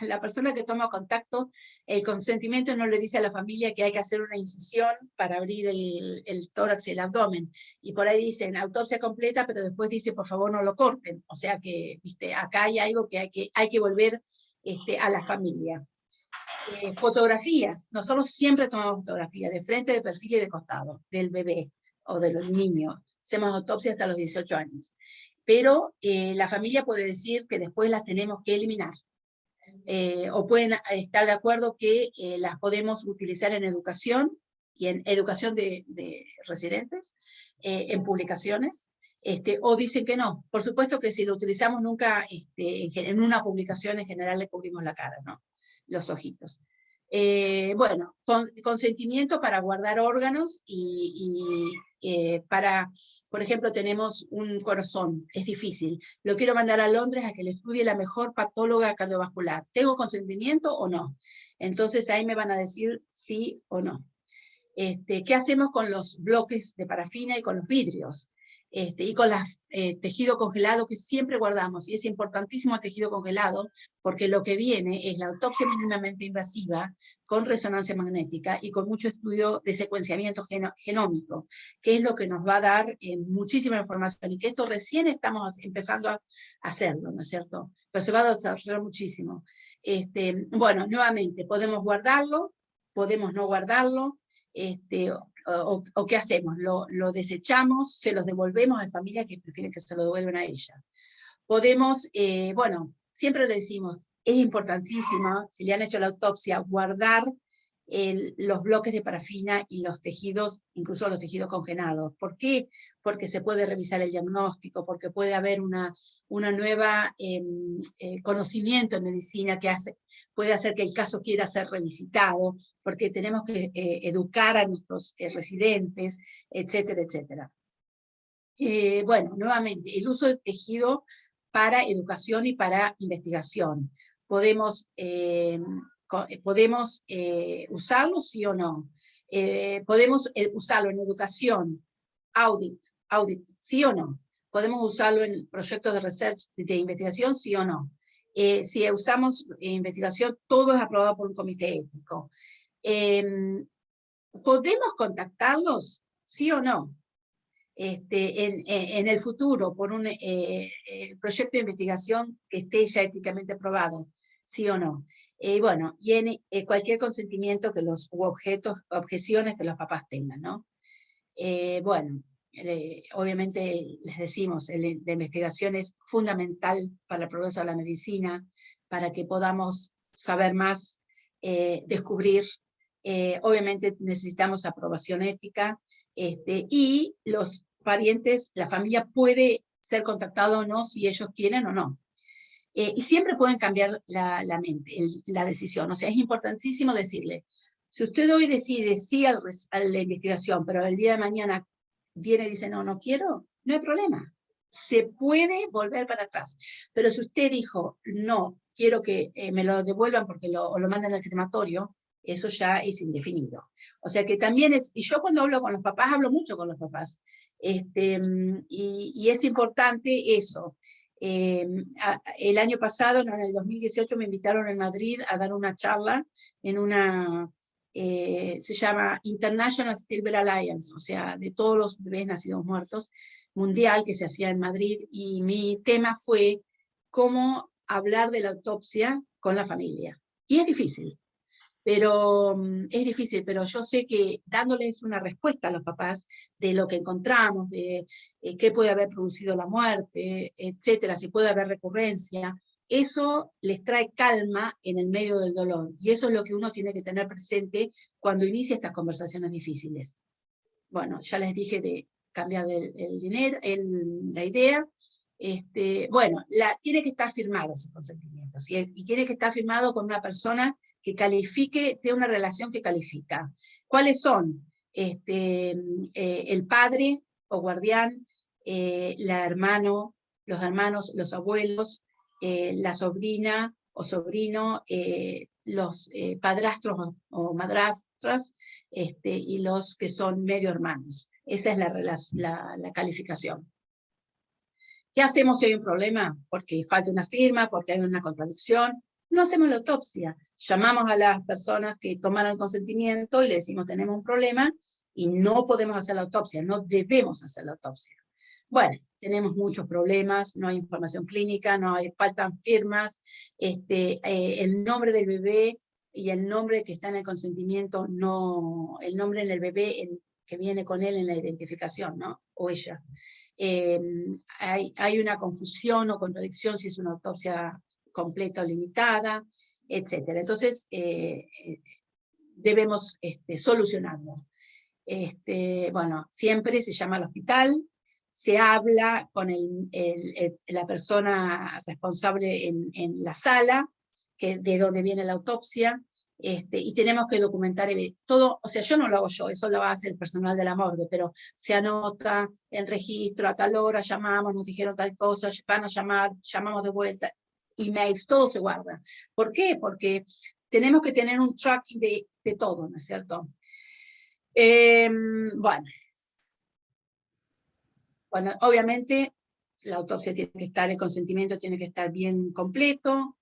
la persona que toma contacto, el consentimiento no le dice a la familia que hay que hacer una incisión para abrir el tórax y el abdomen. Y por ahí dicen autopsia completa, pero después dice por favor no lo corten. O sea que, ¿viste? Acá hay algo que hay que volver a la familia. Fotografías. Nosotros siempre tomamos fotografías de frente, de perfil y de costado del bebé o de los niños. Hacemos autopsia hasta los 18 años. Pero la familia puede decir que después las tenemos que eliminar. O pueden estar de acuerdo que las podemos utilizar en educación, y en educación de residentes, en publicaciones, o dicen que no. Por supuesto que si lo utilizamos nunca, en una publicación en general le cubrimos la cara, ¿no? Los ojitos. Bueno, consentimiento para guardar órganos para, por ejemplo, tenemos un corazón, es difícil, lo quiero mandar a Londres a que le estudie la mejor patóloga cardiovascular. ¿Tengo consentimiento o no? Entonces ahí me van a decir sí o no. ¿Qué hacemos con los bloques de parafina y con los vidrios? y con tejido congelado que siempre guardamos, y es importantísimo el tejido congelado, porque lo que viene es la autopsia mínimamente invasiva, con resonancia magnética, y con mucho estudio de secuenciamiento genómico, que es lo que nos va a dar muchísima información, y que esto recién estamos empezando a hacerlo, ¿no es cierto? Pero se va a desarrollar muchísimo. Bueno, nuevamente, podemos guardarlo, podemos no guardarlo, o qué hacemos, lo desechamos, se los devolvemos a familias que prefieren que se lo devuelvan a ella. Podemos, bueno, siempre le decimos, es importantísimo, si le han hecho la autopsia, guardar los bloques de parafina y los tejidos, incluso los tejidos congelados. ¿Por qué? Porque se puede revisar el diagnóstico, porque puede haber una nueva conocimiento en medicina que puede hacer que el caso quiera ser revisitado, porque tenemos que educar a nuestros residentes, etcétera, etcétera. Bueno, nuevamente, el uso del tejido para educación y para investigación. Podemos usarlo, sí o no. Podemos usarlo en educación, audit, sí o no. Podemos usarlo en proyectos de research, de investigación, sí o no. Si usamos investigación, todo es aprobado por un comité ético. ¿Podemos contactarlos? ¿Sí o no? En el futuro, por un proyecto de investigación que esté ya éticamente aprobado, ¿sí o no? Bueno, y en cualquier consentimiento que objeciones que los papás tengan, ¿no? Bueno, obviamente les decimos, la investigación es fundamental para el progreso de la medicina, para que podamos saber más, descubrir. Obviamente necesitamos aprobación ética, y los parientes, la familia puede ser contactado o no, si ellos quieren o no. Y siempre pueden cambiar la mente, la decisión. O sea, es importantísimo decirle, si usted hoy decide sí a la investigación, pero el día de mañana viene y dice, no, no quiero, no hay problema. Se puede volver para atrás. Pero si usted dijo, no, quiero que me lo devuelvan porque lo mandan al crematorio, eso ya es indefinido. O sea que también es, y yo cuando hablo con los papás, hablo mucho con los papás, y es importante eso. El año pasado, en el 2018, me invitaron en Madrid a dar una charla en una, se llama International Stillbirth Alliance, o sea, de todos los bebés nacidos muertos, mundial, que se hacía en Madrid, y mi tema fue cómo hablar de la autopsia con la familia. Y es difícil, pero yo sé que dándoles una respuesta a los papás de lo que encontramos, de qué puede haber producido la muerte, etcétera, si puede haber recurrencia, eso les trae calma en el medio del dolor, y eso es lo que uno tiene que tener presente cuando inicia estas conversaciones difíciles. Bueno, ya les dije de cambiar el dinero, la idea. Bueno, tiene que estar firmado ese consentimiento, ¿sí? Y tiene que estar firmado con una persona que califique, tiene una relación que califica. ¿Cuáles son? El padre o guardián, los hermanos, los abuelos, la sobrina o sobrino, los padrastros o madrastras, y los que son medio hermanos. Esa es la calificación. ¿Qué hacemos si hay un problema? Porque falta una firma, porque hay una contradicción. No hacemos la autopsia. Llamamos a las personas que tomaron el consentimiento y le decimos, tenemos un problema y no podemos hacer la autopsia, no debemos hacer la autopsia. Bueno, tenemos muchos problemas, no hay información clínica, faltan firmas, el nombre del bebé y el nombre que está en el consentimiento, no, el nombre en el bebé que viene con él en la identificación, ¿no? O ella. Hay una confusión o contradicción si es una autopsia completa o limitada, etc. Entonces, debemos solucionarlo. Bueno, siempre se llama al hospital, se habla con la persona responsable en la sala, de donde viene la autopsia, y tenemos que documentar todo. O sea, yo no lo hago yo, eso lo hace el personal de la morgue, pero se anota en registro, a tal hora llamamos, nos dijeron tal cosa, van a llamar, llamamos de vuelta, emails, todo se guarda. ¿Por qué? Porque tenemos que tener un tracking de todo, ¿no es cierto? Bueno, Bueno, obviamente la autopsia tiene que estar, el consentimiento tiene que estar bien completo,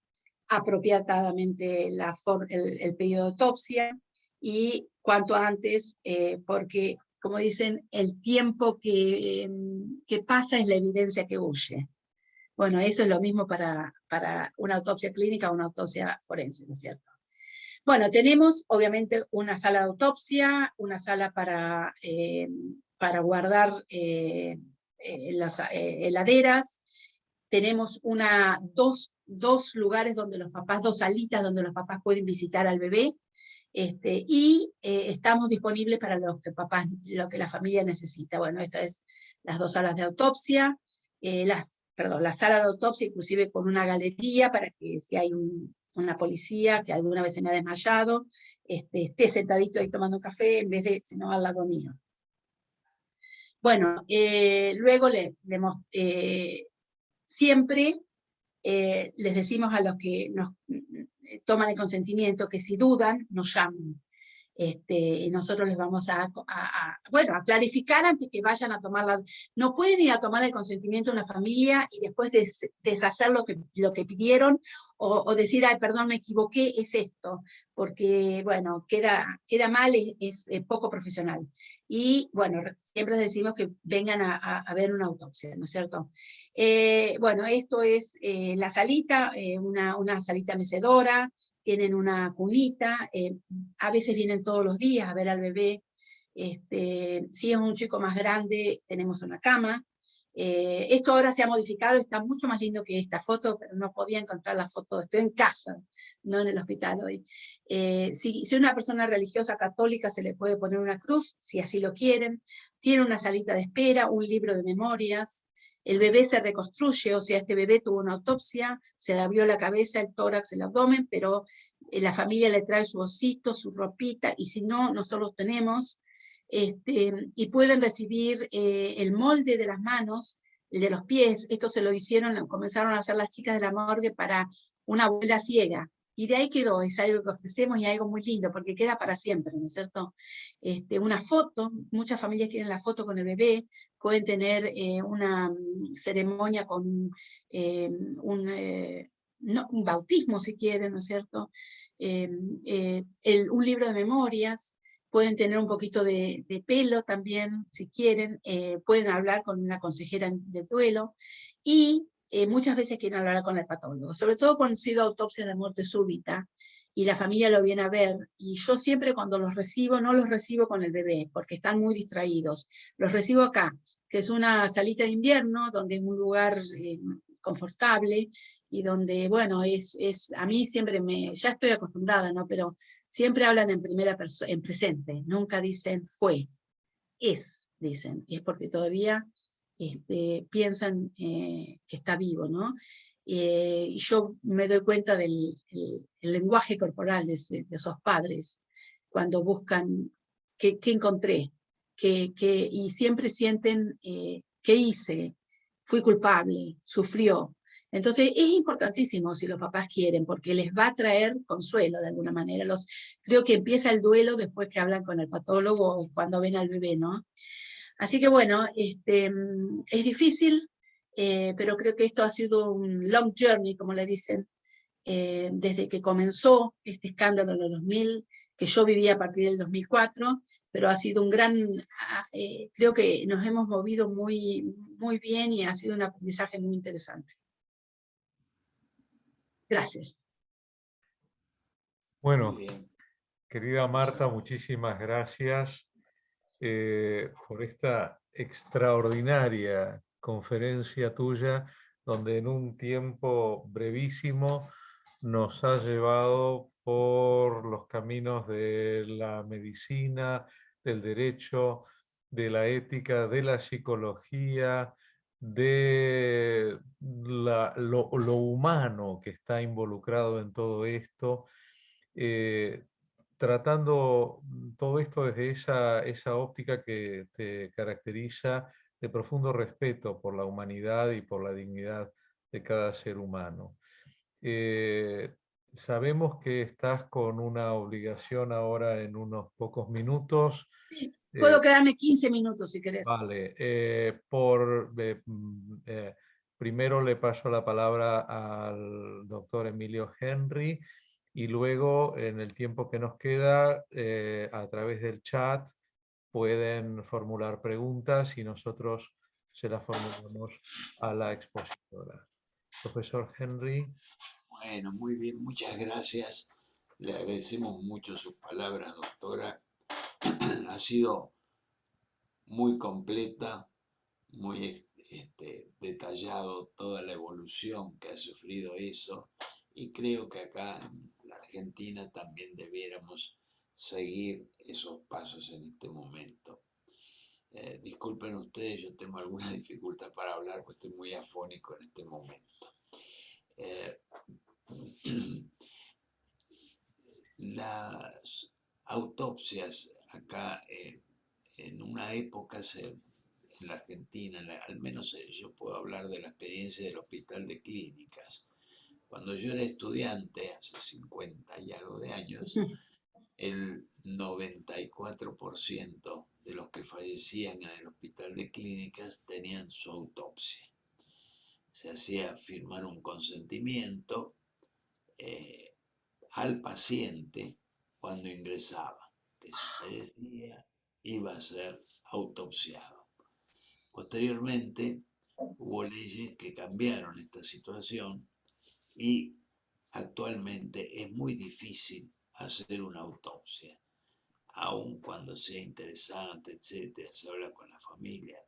apropiadamente el pedido de autopsia, y cuanto antes, porque, como dicen, el tiempo que pasa es la evidencia que huye. Bueno, eso es lo mismo para una autopsia clínica o una autopsia forense, ¿no es cierto? Bueno, tenemos obviamente una sala de autopsia, una sala para guardar las heladeras. Tenemos dos lugares donde los papás, dos salitas donde los papás pueden visitar al bebé. Y estamos disponibles para lo que la familia necesita. Bueno, estas es las dos salas de autopsia, la sala de autopsia inclusive con una galería para que si hay una policía que alguna vez se me ha desmayado, esté sentadito ahí tomando café en vez de sino al lado mío. Bueno, luego siempre les decimos a los que nos toman el consentimiento que si dudan, nos llamen. Y nosotros les vamos a clarificar antes que vayan a tomar no pueden ir a tomar el consentimiento de una familia y después deshacer lo que pidieron o decir, ay, perdón, me equivoqué, es esto, porque, bueno, queda mal, es poco profesional. Y, bueno, siempre les decimos que vengan a ver una autopsia, ¿no es cierto? Bueno, esto es la salita, una salita mecedora, tienen una cunita, a veces vienen todos los días a ver al bebé. Si es un chico más grande, tenemos una cama. Esto ahora se ha modificado, está mucho más lindo que esta foto, pero no podía encontrar la foto, estoy en casa, no en el hospital hoy. Si una persona religiosa católica se le puede poner una cruz, si así lo quieren. Tiene una salita de espera, un libro de memorias. El bebé se reconstruye, o sea, este bebé tuvo una autopsia, se le abrió la cabeza, el tórax, el abdomen, pero la familia le trae su osito, su ropita, y si no, nosotros tenemos, y pueden recibir el molde de las manos, el de los pies. Esto se lo comenzaron a hacer las chicas de la morgue para una abuela ciega, y de ahí quedó, es algo que ofrecemos y algo muy lindo, porque queda para siempre, ¿no es cierto? Una foto, muchas familias tienen la foto con el bebé, pueden tener una ceremonia con un bautismo si quieren, ¿no es cierto? Un libro de memorias, pueden tener un poquito de pelo también, si quieren, pueden hablar con una consejera de duelo, y muchas veces quieren hablar con el patólogo, sobre todo cuando han sido autopsias de muerte súbita, y la familia lo viene a ver, y yo siempre cuando los recibo, no los recibo con el bebé, porque están muy distraídos, los recibo acá, que es una salita de invierno, donde es un lugar confortable, y donde, bueno, a mí siempre ya estoy acostumbrada, ¿no? Pero siempre hablan en primera persona, en presente, nunca dicen fue, dicen, es porque todavía piensan que está vivo, ¿no? Y yo me doy cuenta del el lenguaje corporal de esos padres, cuando buscan qué encontré, y siempre sienten qué hice, fui culpable, sufrió. Entonces es importantísimo si los papás quieren, porque les va a traer consuelo de alguna manera. Creo que empieza el duelo después que hablan con el patólogo o cuando ven al bebé, ¿no? Así que bueno, es difícil, pero creo que esto ha sido un long journey, como le dicen, desde que comenzó este escándalo en el 2000, que yo viví a partir del 2004, pero ha sido un creo que nos hemos movido muy, muy bien y ha sido un aprendizaje muy interesante. Gracias. Bueno, querida Marta, muchísimas gracias por esta extraordinaria conferencia tuya, donde en un tiempo brevísimo nos ha llevado por los caminos de la medicina, del derecho, de la ética, de la psicología, de lo humano que está involucrado en todo esto, tratando todo esto desde esa óptica que te caracteriza de profundo respeto por la humanidad y por la dignidad de cada ser humano. sabemos que estás con una obligación ahora en unos pocos minutos. Sí, puedo Eh, quedarme 15 minutos si querés. Vale, primero le paso la palabra al doctor Emilio Henry y luego, en el tiempo que nos queda, a través del chat pueden formular preguntas y nosotros se las formulamos a la expositora. Profesor Henry. Bueno, muy bien, muchas gracias. Le agradecemos mucho sus palabras, doctora. Ha sido muy completa, muy detallado toda la evolución que ha sufrido eso, y creo que acá en la Argentina también debiéramos seguir esos pasos en este momento. Disculpen ustedes, yo tengo alguna dificultad para hablar porque estoy muy afónico en este momento. Las autopsias acá en una época en la Argentina, al menos yo puedo hablar de la experiencia del Hospital de Clínicas. Cuando yo era estudiante, hace 50 y algo de años, el 94% de los que fallecían en el Hospital de Clínicas tenían su autopsia. Se hacía firmar un consentimiento al paciente cuando ingresaba, que si fallecía iba a ser autopsiado. Posteriormente hubo leyes que cambiaron esta situación y actualmente es muy difícil hacer una autopsia, aun cuando sea interesante, etcétera, se habla con la familia,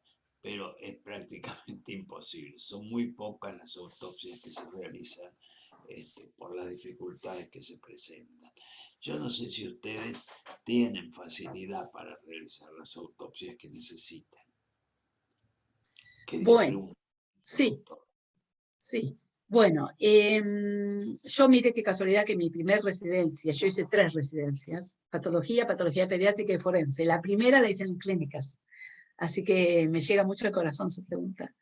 pero es prácticamente imposible. Son muy pocas las autopsias que se realizan por las dificultades que se presentan. Yo no sé si ustedes tienen facilidad para realizar las autopsias que necesitan. Quería Bueno, preguntar, sí, doctor. sí. Bueno, yo miré qué casualidad que mi primer residencia, yo hice 3 residencias, patología pediátrica y forense. La primera la hice en clínicas, así que me llega mucho al corazón su pregunta.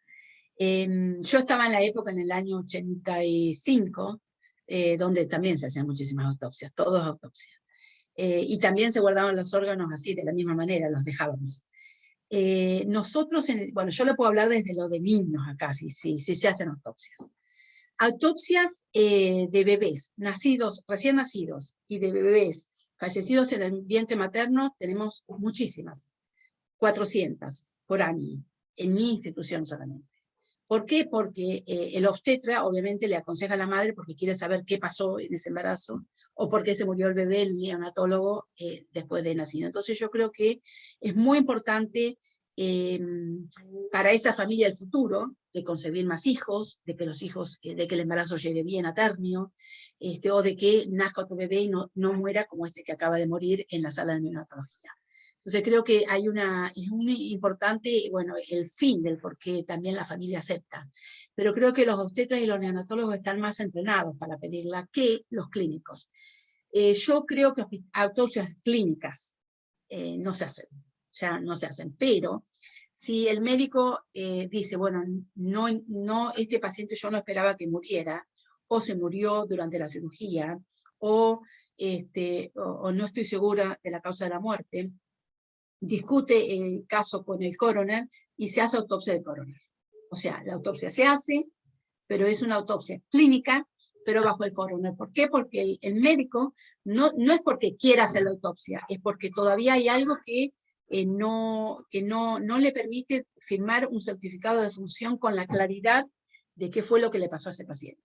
Yo estaba en la época, en el año 85, donde también se hacían muchísimas autopsias, todas autopsias. Y también se guardaban los órganos así, de la misma manera, los dejábamos. Nosotros, bueno, yo le puedo hablar desde lo de niños acá, si se hacen autopsias. Autopsias de bebés nacidos, recién nacidos, y de bebés fallecidos en el vientre materno, tenemos muchísimas, 400 por año, en mi institución solamente. ¿Por qué? Porque el obstetra obviamente le aconseja a la madre porque quiere saber qué pasó en ese embarazo, o por qué se murió el bebé, el neonatólogo, después de nacido. Entonces yo creo que es muy importante para esa familia el futuro, de concebir más hijos, de que los hijos, de que el embarazo llegue bien a término, o de que nazca otro bebé y no muera como este que acaba de morir en la sala de neonatología. Entonces creo que es muy importante, bueno, el fin del por qué también la familia acepta. Pero creo que los obstetras y los neonatólogos están más entrenados para pedirla que los clínicos. Yo creo que autopsias clínicas no se hacen, ya no se hacen, pero si el médico dice, bueno, no, este paciente yo no esperaba que muriera, o se murió durante la cirugía, o no estoy segura de la causa de la muerte, discute el caso con el coroner y se hace autopsia de coroner. O sea, la autopsia se hace, pero es una autopsia clínica, pero bajo el coroner. ¿Por qué? Porque el médico no es porque quiera hacer la autopsia, es porque todavía hay algo que no le permite firmar un certificado de defunción con la claridad de qué fue lo que le pasó a ese paciente.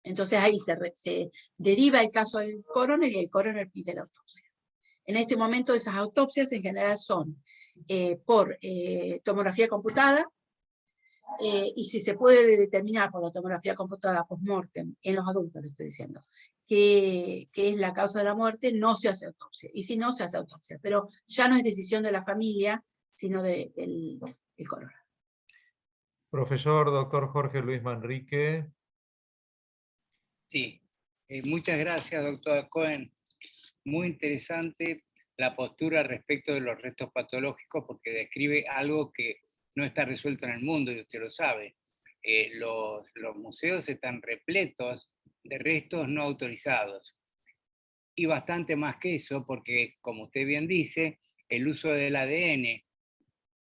Entonces ahí se deriva el caso del coroner y el coroner pide la autopsia. En este momento esas autopsias en general son por tomografía computada, y si se puede determinar por la tomografía computada post-mortem, en los adultos le estoy diciendo, que es la causa de la muerte, no se hace autopsia. Y si no, se hace autopsia. Pero ya no es decisión de la familia, sino del coroner. Profesor doctor Jorge Luis Manrique. Sí, muchas gracias, doctora Cohen. Muy interesante la postura respecto de los restos patológicos porque describe algo que no está resuelto en el mundo y usted lo sabe. Los museos están repletos de restos no autorizados. Y bastante más que eso, porque, como usted bien dice, el uso del ADN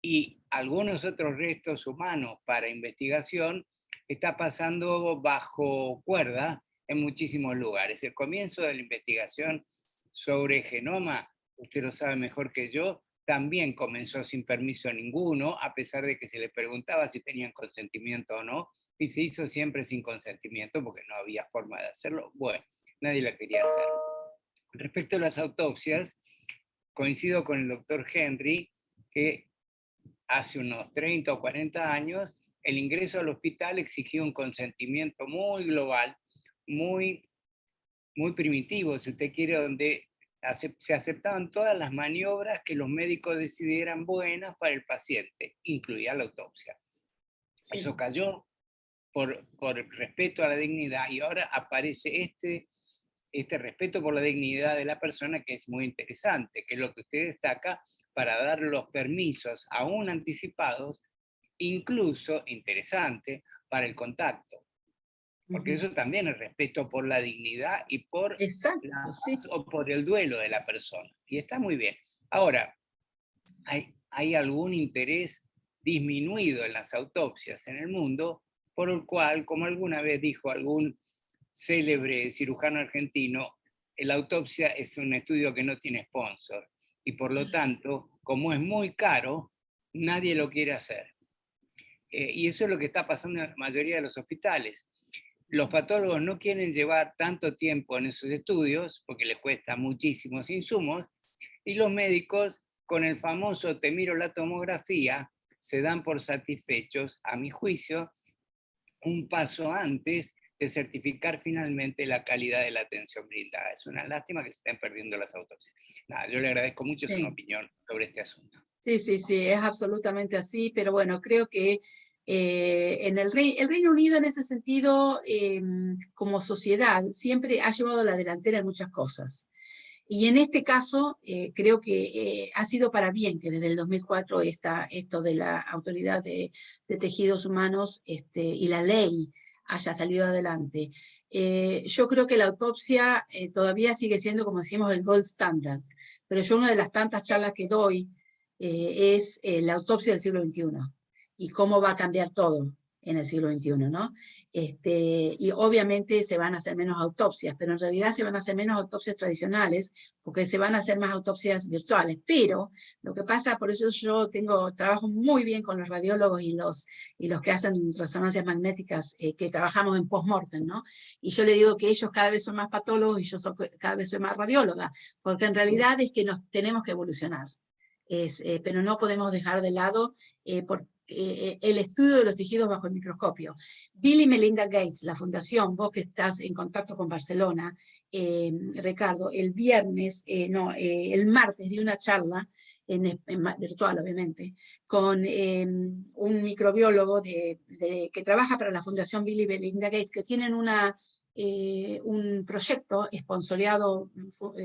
y algunos otros restos humanos para investigación está pasando bajo cuerda en muchísimos lugares. El comienzo de la investigación sobre genoma, usted lo sabe mejor que yo, también comenzó sin permiso ninguno, a pesar de que se les preguntaba si tenían consentimiento o no, y se hizo siempre sin consentimiento porque no había forma de hacerlo. Bueno, nadie la quería hacer. Respecto a las autopsias, coincido con el doctor Henry que hace unos 30 o 40 años el ingreso al hospital exigía un consentimiento muy global, muy primitivo, si usted quiere, donde se aceptaban todas las maniobras que los médicos decidieran buenas para el paciente, incluida la autopsia. Sí. Eso cayó por el respeto a la dignidad, y ahora aparece este respeto por la dignidad de la persona, que es muy interesante, que es lo que usted destaca, para dar los permisos aún anticipados, incluso interesante, para el contacto. Porque eso también es respeto por la dignidad y por, o por el duelo de la persona. Y está muy bien. Ahora, hay algún interés disminuido en las autopsias en el mundo, por el cual, como alguna vez dijo algún célebre cirujano argentino, la autopsia es un estudio que no tiene sponsor. Y por lo tanto, como es muy caro, nadie lo quiere hacer. Y eso es lo que está pasando en la mayoría de los hospitales. Los patólogos no quieren llevar tanto tiempo en esos estudios porque les cuesta muchísimos insumos, y los médicos, con el famoso "te miro la tomografía", se dan por satisfechos, a mi juicio, un paso antes de certificar finalmente la calidad de la atención brindada. Es una lástima que se estén perdiendo las autopsias. Nada, yo le agradezco mucho su opinión sobre este asunto. Sí, sí, sí, es absolutamente así, pero bueno, creo que en el Reino Unido en ese sentido, como sociedad, siempre ha llevado la delantera en muchas cosas. Y en este caso, creo que ha sido para bien que desde el 2004 esto de la Autoridad de Tejidos Humanos y la ley haya salido adelante. Yo creo que la autopsia todavía sigue siendo, como decimos, el gold standard, pero yo una de las tantas charlas que doy es la autopsia del siglo XXI y cómo va a cambiar todo en el siglo XXI, ¿no? Y obviamente se van a hacer menos autopsias, pero en realidad se van a hacer menos autopsias tradicionales, porque se van a hacer más autopsias virtuales. Pero lo que pasa, por eso yo trabajo muy bien con los radiólogos y los que hacen resonancias magnéticas, que trabajamos en post-mortem, ¿no? Y yo le digo que ellos cada vez son más patólogos y yo cada vez soy más radióloga, porque en realidad es que nos tenemos que evolucionar. Pero no podemos dejar de lado el estudio de los tejidos bajo el microscopio. Bill y Melinda Gates, la fundación, vos que estás en contacto con Barcelona, Ricardo, el martes di una charla, virtual obviamente, con un microbiólogo que trabaja para la fundación Bill y Melinda Gates, que tienen un proyecto esponsoreado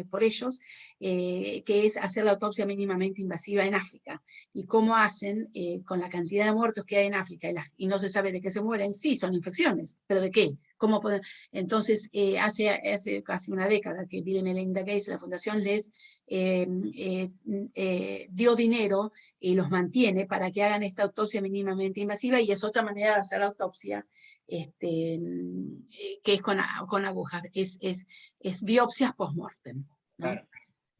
por ellos, que es hacer la autopsia mínimamente invasiva en África. Y cómo hacen con la cantidad de muertos que hay en África y no se sabe de qué se mueren. Sí, son infecciones, pero ¿de qué? ¿Cómo pueden? Entonces, hace casi una década que Bill y Melinda Gates, la fundación, les dio dinero y los mantiene para que hagan esta autopsia mínimamente invasiva, y es otra manera de hacer la autopsia, que es con agujas, es biopsias post-mortem, ¿no? Claro.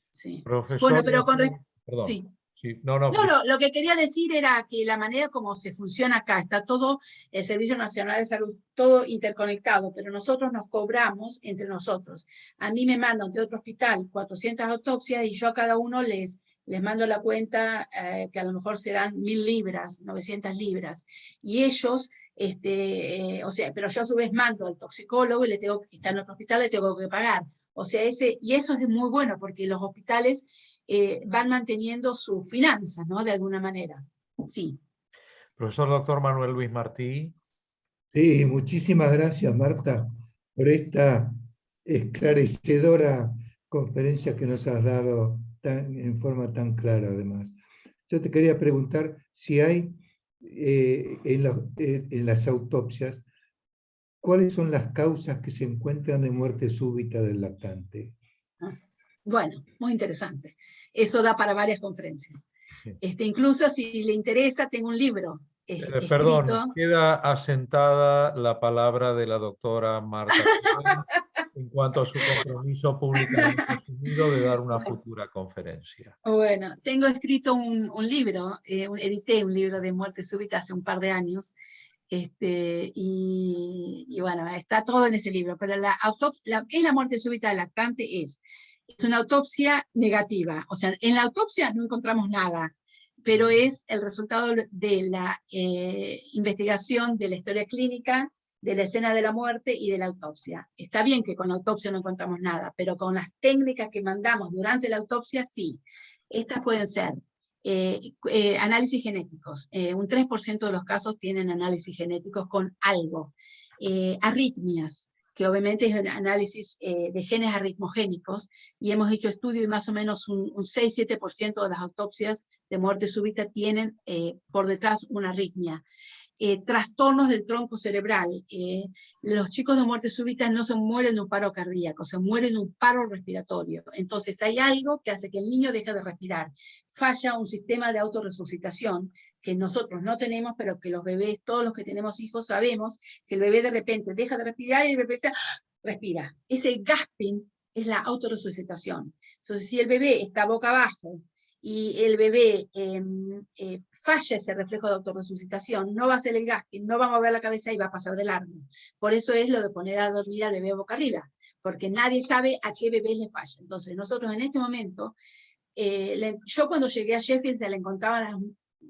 Sí. Profesor, Bueno, pero perdón. Sí. Sí, lo que quería decir era que la manera como se funciona acá, está todo, el Servicio Nacional de Salud, todo interconectado, pero nosotros nos cobramos entre nosotros. A mí me mandan de otro hospital 400 autopsias y yo a cada uno les mando la cuenta, que a lo mejor serán 1.000 libras, 900 libras. Y ellos, pero yo a su vez mando al toxicólogo y le tengo que estar en otro hospital, le tengo que pagar. O sea, y eso es muy bueno porque los hospitales van manteniendo sus finanzas, ¿no? De alguna manera. Sí. Profesor doctor Manuel Luis Martí. Sí, muchísimas gracias, Marta, por esta esclarecedora conferencia que nos has dado en forma tan clara, además. Yo te quería preguntar si hay en las autopsias ¿cuáles son las causas que se encuentran de muerte súbita del lactante? Bueno, muy interesante. Eso da para varias conferencias. Sí. Incluso si le interesa, tengo un libro Perdón, escrito. queda asentada la palabra de la doctora Marta Cohen en cuanto a su compromiso públicamente asumido de dar una futura conferencia. Bueno, tengo escrito un libro, edité un libro de muerte súbita hace un par de años, y bueno, está todo en ese libro, pero ¿qué es la muerte súbita del lactante? Es una autopsia negativa, o sea, en la autopsia no encontramos nada, pero es el resultado de la investigación de la historia clínica, de la escena de la muerte y de la autopsia. Está bien que con la autopsia no encontramos nada, pero con las técnicas que mandamos durante la autopsia, sí. Estas pueden ser análisis genéticos. Un 3% de los casos tienen análisis genéticos con algo. Arritmias, que obviamente es un análisis de genes arritmogénicos, y hemos hecho estudios y más o menos un 6-7% de las autopsias de muerte súbita tienen por detrás una arritmia. Trastornos del tronco cerebral. Los chicos de muerte súbita no se mueren de un paro cardíaco, se mueren de un paro respiratorio. Entonces hay algo que hace que el niño deje de respirar. Falla un sistema de autorresucitación que nosotros no tenemos, pero que los bebés, todos los que tenemos hijos, sabemos que el bebé de repente deja de respirar y de repente respira. Ese gasping es la autorresucitación. Entonces, si el bebé está boca abajo y el bebé falla ese reflejo de autorresucitación, no va a hacer el gasping, no va a mover la cabeza y va a pasar de largo. Por eso es lo de poner a dormir al bebé boca arriba, porque nadie sabe a qué bebé le falla. Entonces, nosotros en este momento, yo cuando llegué a Sheffield se le encontraba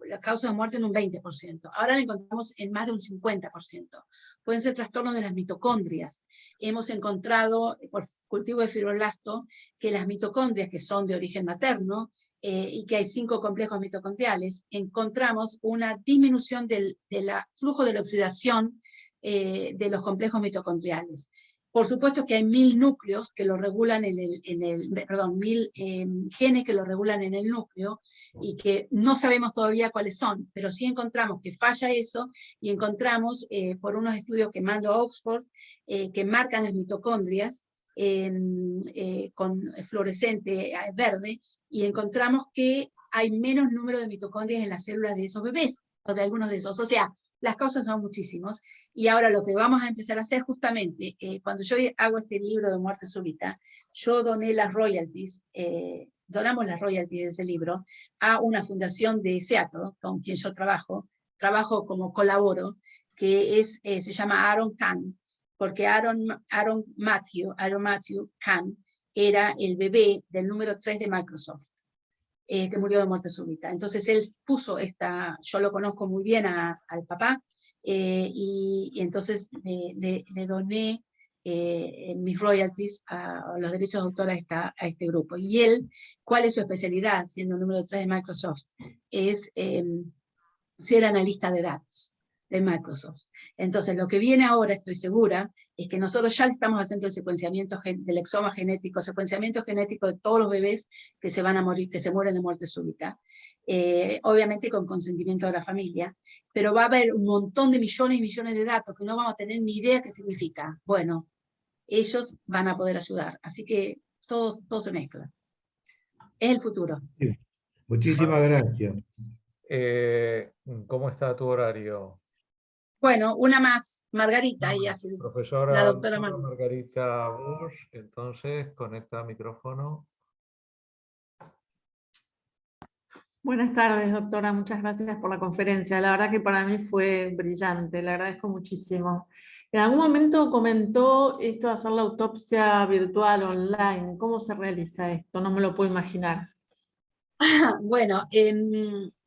las causas de muerte en un 20%. Ahora la encontramos en más de un 50%. Pueden ser trastornos de las mitocondrias. Hemos encontrado, por cultivo de fibroblasto, que las mitocondrias, que son de origen materno, y que hay 5 complejos mitocondriales, encontramos una disminución del flujo de la oxidación de los complejos mitocondriales. Por supuesto que hay 1000 núcleos que lo regulan perdón, 1000 genes que lo regulan en el núcleo, y que no sabemos todavía cuáles son, pero sí encontramos que falla eso, y encontramos por unos estudios que mando a Oxford, que marcan las mitocondrias con fluorescente verde, y encontramos que hay menos número de mitocondrias en las células de esos bebés, o de algunos de esos. O sea, las causas son muchísimos, y ahora lo que vamos a empezar a hacer justamente, cuando yo hago este libro de muerte súbita, yo doné las royalties, donamos las royalties de ese libro a una fundación de Seattle, con quien yo trabajo como colaboro, que se llama Aaron Kahn, porque Aaron Matthew Kahn era el bebé del número 3 de Microsoft, que murió de muerte súbita. Entonces él puso yo lo conozco muy bien al papá, y entonces le doné mis royalties, a los derechos de autor a este grupo. Y él, ¿cuál es su especialidad, siendo el número 3 de Microsoft? Es ser analista de datos de Microsoft. Entonces, lo que viene ahora, estoy segura, es que nosotros ya estamos haciendo el secuenciamiento del exoma genético, secuenciamiento genético de todos los bebés que se van a morir, que se mueren de muerte súbita, obviamente con consentimiento de la familia, pero va a haber un montón de millones y millones de datos que no vamos a tener ni idea qué significa. Bueno, ellos van a poder ayudar, así que todo se mezcla. Es el futuro. Sí. Muchísimas gracias. ¿Cómo está tu horario? Bueno, una más, Margarita, y así, Profesora la doctora Margarita Busch, entonces, conecta micrófono. Buenas tardes, doctora. Muchas gracias por la conferencia. La verdad que para mí fue brillante, le agradezco muchísimo. En algún momento comentó esto de hacer la autopsia virtual online. ¿Cómo se realiza esto? No me lo puedo imaginar. Bueno,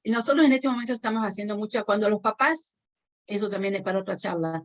nosotros en este momento estamos haciendo mucho, cuando los papás, eso también es para otra charla,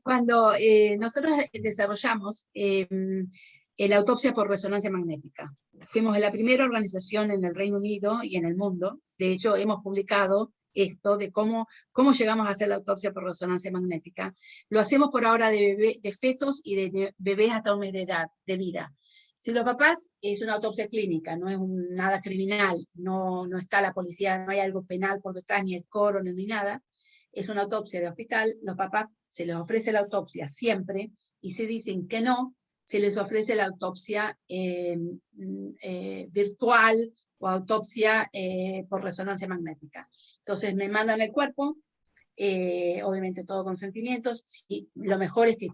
cuando nosotros desarrollamos la autopsia por resonancia magnética. Fuimos la primera organización en el Reino Unido y en el mundo. De hecho, hemos publicado esto de cómo llegamos a hacer la autopsia por resonancia magnética. Lo hacemos por ahora de fetos y de bebés hasta un mes de edad, de vida. Si los papás, es una autopsia clínica, no es nada criminal, no está la policía, no hay algo penal por detrás, ni el coro, ni nada. es una autopsia de hospital, los papás se les ofrece la autopsia siempre, y si dicen que no, se les ofrece la autopsia virtual o autopsia por resonancia magnética. Entonces me mandan el cuerpo, obviamente todo con sentimientos, y lo mejor es que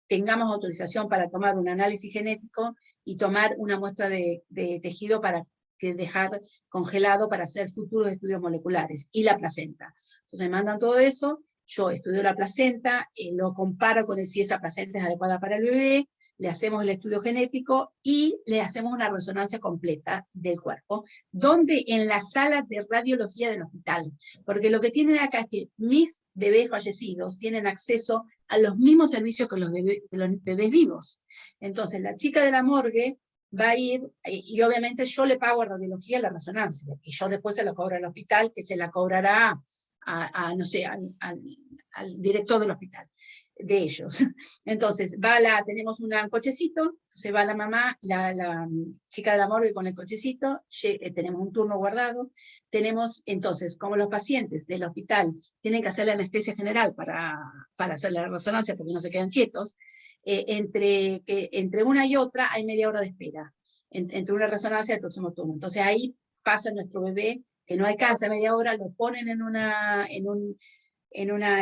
tengamos autorización para tomar un análisis genético y tomar una muestra de tejido para dejar congelado para hacer futuros estudios moleculares, y la placenta. Entonces me mandan todo eso, yo estudio la placenta, lo comparo con si esa placenta es adecuada para el bebé, le hacemos el estudio genético y le hacemos una resonancia completa del cuerpo, donde en la sala de radiología del hospital, porque lo que tienen acá es que mis bebés fallecidos tienen acceso a los mismos servicios que los bebés vivos. Entonces la chica de la morgue va a ir, y obviamente yo le pago a radiología la resonancia, y yo después se lo cobro al hospital, que se la cobrará no sé, al director del hospital, de ellos. Entonces, tenemos un cochecito, se va la mamá, la chica de la morgue con el cochecito, tenemos un turno guardado, tenemos, entonces, como los pacientes del hospital tienen que hacer la anestesia general para hacer la resonancia porque no se quedan quietos, entre una y otra hay media hora de espera, entre una resonancia y el próximo turno. Entonces ahí pasa nuestro bebé, que no alcanza media hora, lo ponen en una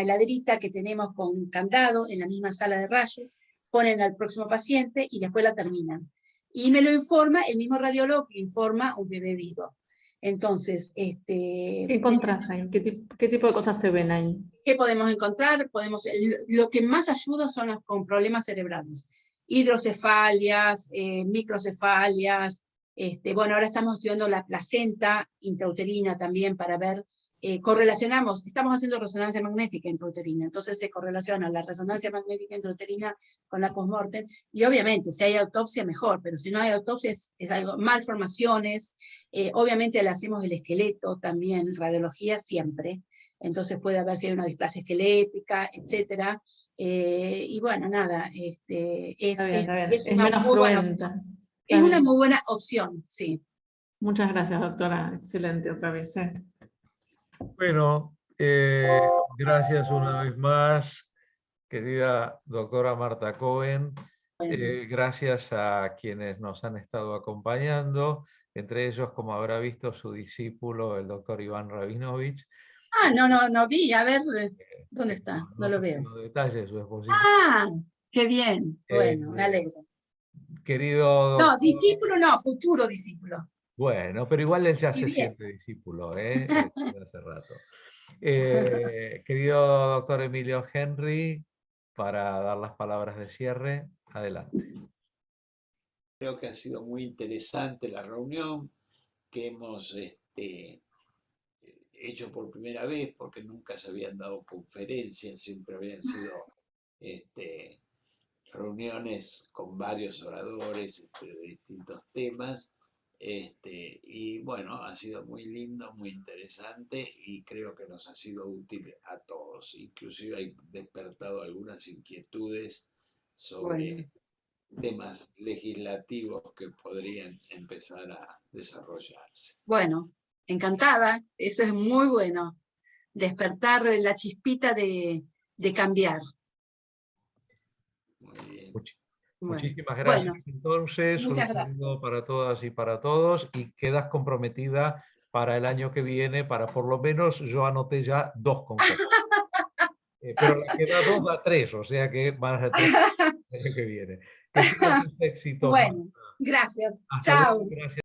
heladerita que tenemos con candado, en la misma sala de rayos, ponen al próximo paciente y después la terminan. Y me lo informa el mismo radiólogo que informa un bebé vivo. Entonces, ¿qué encontrás ahí? ¿Qué tipo de cosas se ven ahí? ¿qué podemos encontrar? Lo que más ayuda son los con problemas cerebrales. Hidrocefalias, microcefalias, bueno, ahora estamos estudiando la placenta intrauterina también para ver, estamos haciendo resonancia magnética intrauterina, entonces se correlaciona la resonancia magnética intrauterina con la postmortem, y obviamente si hay autopsia mejor, pero si no hay autopsia es algo, malformaciones, obviamente le hacemos el esqueleto también, radiología siempre, entonces puede haber si hay una displasia esquelética, etcétera, y bueno, nada, es una menos muy buena cruenta. opción. Es una muy buena opción, sí. Muchas gracias, doctora. Excelente otra vez. Bueno, gracias una vez más, querida doctora Marta Cohen. Gracias a quienes nos han estado acompañando, entre ellos, como habrá visto, su discípulo, el doctor Iván Rabinovich. No vi, a ver, ¿dónde está? No lo veo. Tengo detalles de su exposición. Ah, qué bien, bueno, me alegro. Querido No, doctor, discípulo no, futuro discípulo. bueno, pero igual él ya Y se bien. siente discípulo, desde hace rato. Querido doctor Emilio Henry, para dar las palabras de cierre, adelante. Creo que ha sido muy interesante la reunión que hemos hecho por primera vez, porque nunca se habían dado conferencias, siempre habían sido reuniones con varios oradores de distintos temas. Y bueno, ha sido muy lindo, muy interesante, y creo que nos ha sido útil a todos. Inclusive hay despertado algunas inquietudes sobre temas legislativos que podrían empezar a desarrollarse. Bueno, encantada, eso es muy bueno, despertar la chispita de cambiar. Muy bien. Muchísimas gracias. Bueno, Entonces, un muchas saludo para todas y para todos, y quedas comprometida para el año que viene, para por lo menos, yo anoté ya 2 conferencias. Pero la que da 2 da 3, o sea que van a tener el año que viene. Que tengas mucho éxito. Bueno, gracias. Hasta luego, Chao. gracias.